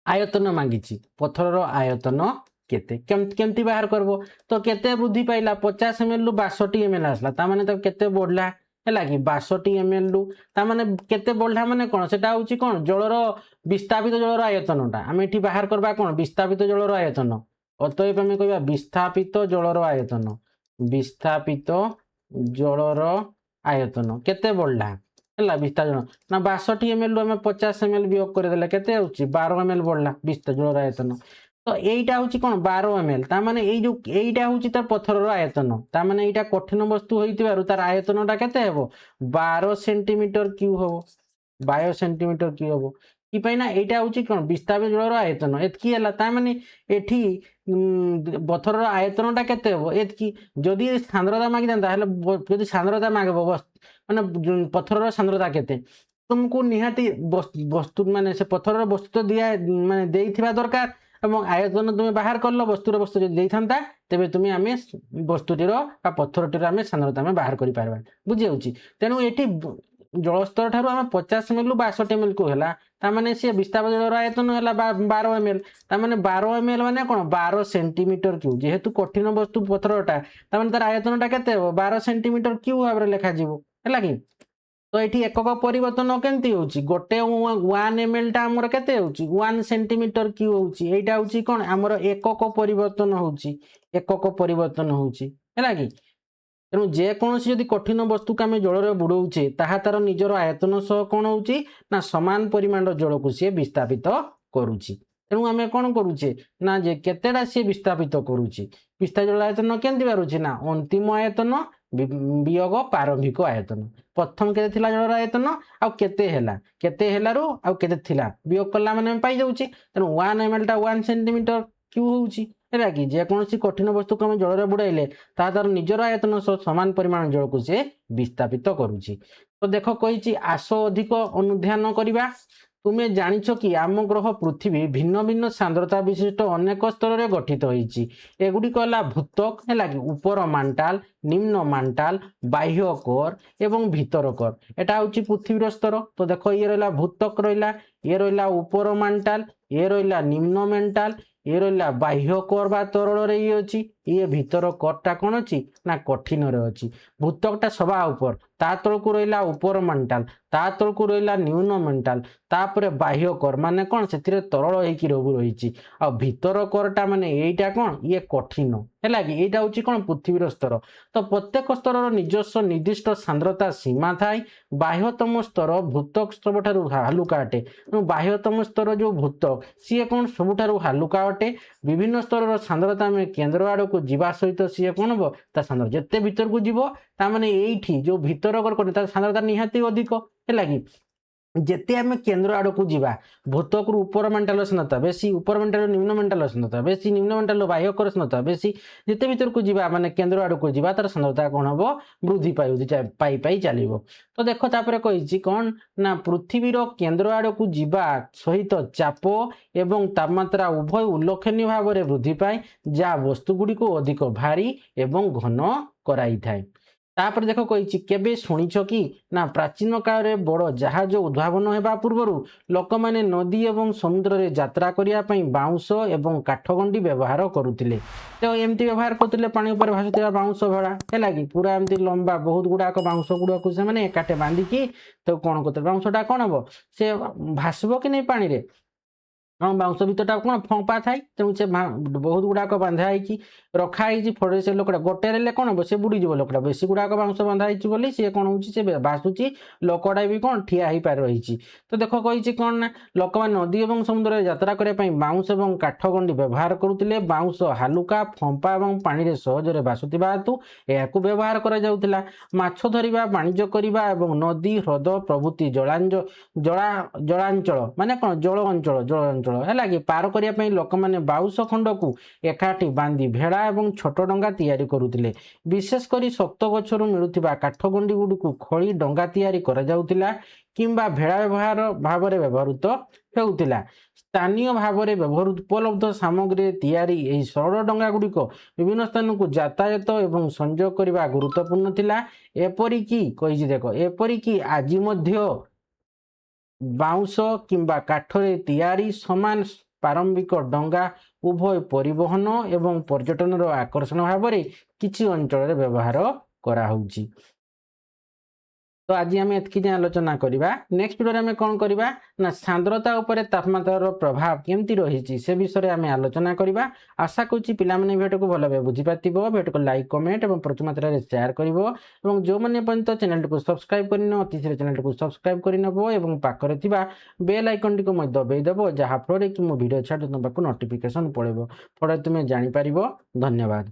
आयतन मांगी पत्थरर आयतन केते केमती बाहर करबो तो केते वृद्धि पाइला 50 ml रु 62 ml आसला ता माने तो केते बढ़ला है कि 62 ml रु ता माने केते बढ़ला माने कोन सेटा होची कोन जलर विस्थापित जलर आयतनटा आम एठी बाहर करबा कोन विस्थापित जलर आयतन अतएव आम कहबा विस्थापित जलर आयतन विस्थापित जलर आयतन केते बढ़ला है विस्थापन ना 62 ml रु आम 50 ml वियोग कर देले केते होची 12 ml बढ़ला विस्थापित जलर आयतन तो यहीटा हूँ कौन 12 ml ताने यहीटा हूँ तार पत्थर आयतन ताने यहाँ कठिन वस्तु हो तार आयतनटा केते हेबो 12 सेंटीमीटर क्यूब हम 12 सेंटीमीटर क्यूब हम कि ना यहाँ हूँ कौन विस्थापित जलर आयतन एतकी है एठी पत्थर आयतनटा केते हेबो एतकी जदि सांद्रता मागी था जदि सांद्रता मागब माने पत्थर सांद्रता केते तुमको निहाती वस्तु माने से पत्थर वस्तु तो दिया माने देइथिबा दरकार এবং আয়তন তুমি বাহার করল বস্তুর বস্তু যদি দেইথান্তা তেবে তুমি আমি বস্তুটির বা পত্থরটির আমি সান্দ্রতা আমি বাহার করি পারবা বুঝি যাଉଛି তেণু এটি জলস্তর ঠারু আমি 50 ml রু 62 ml কু হেলা তা মানে সে বিস্তাপ জলর আয়তন হেলা 12 ml তা মানে 12 ml মানে কোন 12 সেন্টিমিটার কিউব যেহেতু কঠিন বস্তু পত্থরটা তা মানে তার আয়তনটা কেতে হবে 12 সেন্টিমিটার কিউব ভাবে লেখা যাব হেলা কি तो ये एकक परिवर्तन केमती होची गोटे 1 ml टा हमर केते होची 1 सेंटीमीटर क्यूब होची एटा होची कोन हमर एकक परिवर्तन होची हैला कि तेणु जे कौन जदि कठिन वस्तु को आम जल बुड़ौचे ताहा तार निजर आयतन सह कौन होची ना समान परिमाण जल को सी विस्थापित करुची तेणु आम कौन करुचे ना जे केतेटा सी विस्थापित करुची विस्थापित जल आयतन केमती बारुची ना अंतिम आयतन वियोग प्रारंभिक आयतन प्रथम केते थिला जलर आयतन आउ केते हेलारु आउ केते थिला वियोग कला माने पाई जाउची तेणु 1 ml टा 1 सेंटीमीटर क्यूब होउची है कि जेकोसी कठिन वस्तु को आम जल बुड़ाइले तार निजर आयतन सह समान परिमाण जल को सी विस्थापित करुची तो देख कही आस अधिक अनुध्यान करवा तुम्हें जानिछ कि आम ग्रह पृथ्वी भिन्न भिन्न सांद्रता विशिष्ट अनेक स्तर में गठित होती एगुड़िक है भूतक है कि ऊपर मांटाल निम्न मांटाल बाह्य कोर एवं भीतर कोर एटा हूँ पृथ्वीर स्तर तो देख ये रहा भूतक रहा ये रहा ऊपर मांटाल ये रहा निम्न मेंटाल ये रहा बाह्य कोर बा तरल ये अच्छी ये भीतर कोरटा कौन अच्छी ना कठिन अच्छी भूतकटा सभा ऊपर ता तल को रहा ऊपर मेंटाल ता तल को रहा न्यून मेंटाल तापर बाह्य कोर माने कौन से तरल हो रही आ भीतर कोरटा माने यहीटा कौन ये कठिन है कि यहाँ हूँ कौन पृथ्वीर स्तर तो प्रत्येक स्तर निजस्व निर्दिष्ट सांद्रता सीमा थाए बाह्यतम स्तर भूतक सबुठारु हालुका अटे बाह्यतम स्तर जो भूतक सी कौन सबुठारु हालुका अटे विभिन्न स्तर सांद्रता में केन्द्र आड़ को जीवा सहित सी कौन हम ता सांद्रता जिते भीतर को जीव ताने ये जो भीतर सांद्रता निहाती अधिक है कि जेते आम केन्द्र आड़ को जीवा भूतक ऊपर मेंटाल सांद्रता बेसी ऊपर मेंटाल निम्न मेंटाल सांद्रता बेसी निम्न मेंटाल बाह्य कर सांद्रता बेसी जिते भीतर को जीवा माने केन्द्र आड़ को जीवा तार सांद्रता कौन हम वृद्धि पाई पाई चलो तो देख तापर कही कौन ना पृथ्वीर केन्द्र आड़ को जीवा सहित चाप एवं तापमात्रा उभय उल्लेखनीय भाव में वृद्धि पाए जहाँ वस्तुगुड़ी को अधिक भारी एवं घन कराई थाए ତାପରେ ଦେଖ କହିଛି କେବେ ଶୁଣିଛ କି ନା ପ୍ରାଚୀନ କାଳରେ ବଡ଼ ଜାହାଜ ଉଦ୍ଭାବନ ହେବା ପୂର୍ବରୁ ଲୋକମାନେ ନଦୀ ଏବଂ ସମୁଦ୍ରରେ ଯାତ୍ରା କରିବା ପାଇଁ ବାଉଁଶ ଏବଂ କାଠଗଣ୍ଡି ବ୍ୟବହାର କରୁଥିଲେ। ତ ଏମିତି ବ୍ୟବହାର କରୁଥିଲେ ପାଣି ଉପରେ ଭାସୁଥିବା ବାଉଁଶ ଭଳା ହେଲା କି ପୁରା ଏମିତି ଲମ୍ବା ବହୁତ ଗୁଡ଼ାକ ବାଉଁଶ ଗୁଡ଼ାକୁ ସେମାନେ ଏକାଠି ବାନ୍ଧିକି ତାକୁ କ'ଣ କରୁଥିଲେ ବାଉଁଶଟା କ'ଣ ହେବ ସେ ଭାସିବ କି ନାହିଁ ପାଣିରେ। ହଁ ବାଉଁଶ ଭିତରଟା କ'ଣ ଫମ୍ପା ଥାଏ ତେଣୁ ସେ ବହୁତ ଗୁଡ଼ାକ ବନ୍ଧା ହେଇକି ରଖା ହେଇଛି ଫଳରେ ସେ ଲୋକଟା ଗୋଟେ ନେଲେ କ'ଣ ହେବ ସେ ବୁଡ଼ିଯିବ ଲୋକଟା ବେଶୀ ଗୁଡ଼ାକ ବାଉଁଶ ବନ୍ଧା ହେଇଛି ବୋଲି ସିଏ କ'ଣ ହେଉଛି ସେ ଭାସୁଛି ଲୋକଟା ବି କ'ଣ ଠିଆ ହେଇପାରି ରହିଛି। ତ ଦେଖ କହିଛି କ'ଣ ନା ଲୋକମାନେ ନଦୀ ଏବଂ ସମୁଦ୍ରରେ ଯାତ୍ରା କରିବା ପାଇଁ ବାଉଁଶ ଏବଂ କାଠ ଗଣ୍ଡି ବ୍ୟବହାର କରୁଥିଲେ। ବାଉଁଶ ହାଲୁକା ଫମ୍ପା ଏବଂ ପାଣିରେ ସହଜରେ ଭାସୁଥିବା ହେତୁ ଏହାକୁ ବ୍ୟବହାର କରାଯାଉଥିଲା। ମାଛ ଧରିବା ବାଣିଜ୍ୟ କରିବା ଏବଂ ନଦୀ ହ୍ରଦ ପ୍ରଭୃତି ଜଳାଞ୍ଚଳ ମାନେ କ'ଣ ଜଳ ଅଞ୍ଚଳ ହେଲା କି ପାର କରିବା ପାଇଁ ଲୋକମାନେ ବାଉଁଶ ଖଣ୍ଡକୁ ଏକାଠି ବାନ୍ଧି ଭେଳା ଏବଂ ଛୋଟ ଡଙ୍ଗା ତିଆରି କରୁଥିଲେ। ବିଶେଷ କରି ଶକ୍ତ ଗଛରୁ ମିଳୁଥିବା କାଠଗଣ୍ଡି ଗୁଡ଼ିକୁ ଖୋଳି ଡଙ୍ଗା ତିଆରି କରାଯାଉଥିଲା କିମ୍ବା ଭେଳା ଭାବରେ ବ୍ୟବହୃତ ହେଉଥିଲା। ସ୍ଥାନୀୟ ଭାବରେ ଉପଲବ୍ଧ ସାମଗ୍ରୀରେ ତିଆରି ଏହି ସରଳ ଡଙ୍ଗା ଗୁଡ଼ିକ ବିଭିନ୍ନ ସ୍ଥାନକୁ ଯାତାୟାତ ଏବଂ ସଂଯୋଗ କରିବା ଗୁରୁତ୍ୱପୂର୍ଣ୍ଣ ଥିଲା। ଏପରିକି କହିଛି ଦେଖ ଏପରିକି ଆଜି ମଧ୍ୟ ବାଉଁଶ କିମ୍ବା କାଠରେ ତିଆରି ସମାନ ପ୍ରାରମ୍ଭିକ ଡଙ୍ଗା ଉଭୟ ପରିବହନ ଏବଂ ପର୍ଯ୍ୟଟନର ଆକର୍ଷଣ ଭାବରେ କିଛି ଅଞ୍ଚଳରେ ବ୍ୟବହାର କରାହେଉଛି। ତ ଆଜି ଆମେ ଏତିକି ଯାଏଁ ଆଲୋଚନା କରିବା। ନେକ୍ସଟ ଭିଡ଼ିଓରେ ଆମେ କ'ଣ କରିବା ନା ସାନ୍ଦ୍ରତା ଉପରେ ତାପମାତ୍ରାର ପ୍ରଭାବ କେମିତି ରହିଛି ସେ ବିଷୟରେ ଆମେ ଆଲୋଚନା କରିବା। ଆଶା କରୁଛି ପିଲାମାନେ ଭିଡ଼ିଓକୁ ଭଲ ଭାବେ ବୁଝିପାରିଥିବ। ଭିଡ଼ିଓକୁ ଲାଇକ୍ କମେଣ୍ଟ ଏବଂ ପ୍ରଚୁର ମାତ୍ରାରେ ସେୟାର କରିବ ଏବଂ ଯେଉଁମାନେ ପର୍ଯ୍ୟନ୍ତ ଚ୍ୟାନେଲଟିକୁ ସବସ୍କ୍ରାଇବ୍ କରିନ ଅତି ଶୀଘ୍ର ଚ୍ୟାନେଲଟିକୁ ସବସ୍କ୍ରାଇବ୍ କରିନେବ ଏବଂ ପାଖରେ ଥିବା ବେଲ୍ ଆଇକନ୍ଟିକୁ ମଧ୍ୟ ଦବାଇଦେବ ଯାହାଫଳରେ କି ମୁଁ ଭିଡ଼ିଓ ଛାଡ଼ି ତୁମ ପାଖକୁ ନୋଟିଫିକେସନ୍ ପଳେଇବ ଫଳରେ ତୁମେ ଜାଣିପାରିବ। ଧନ୍ୟବାଦ।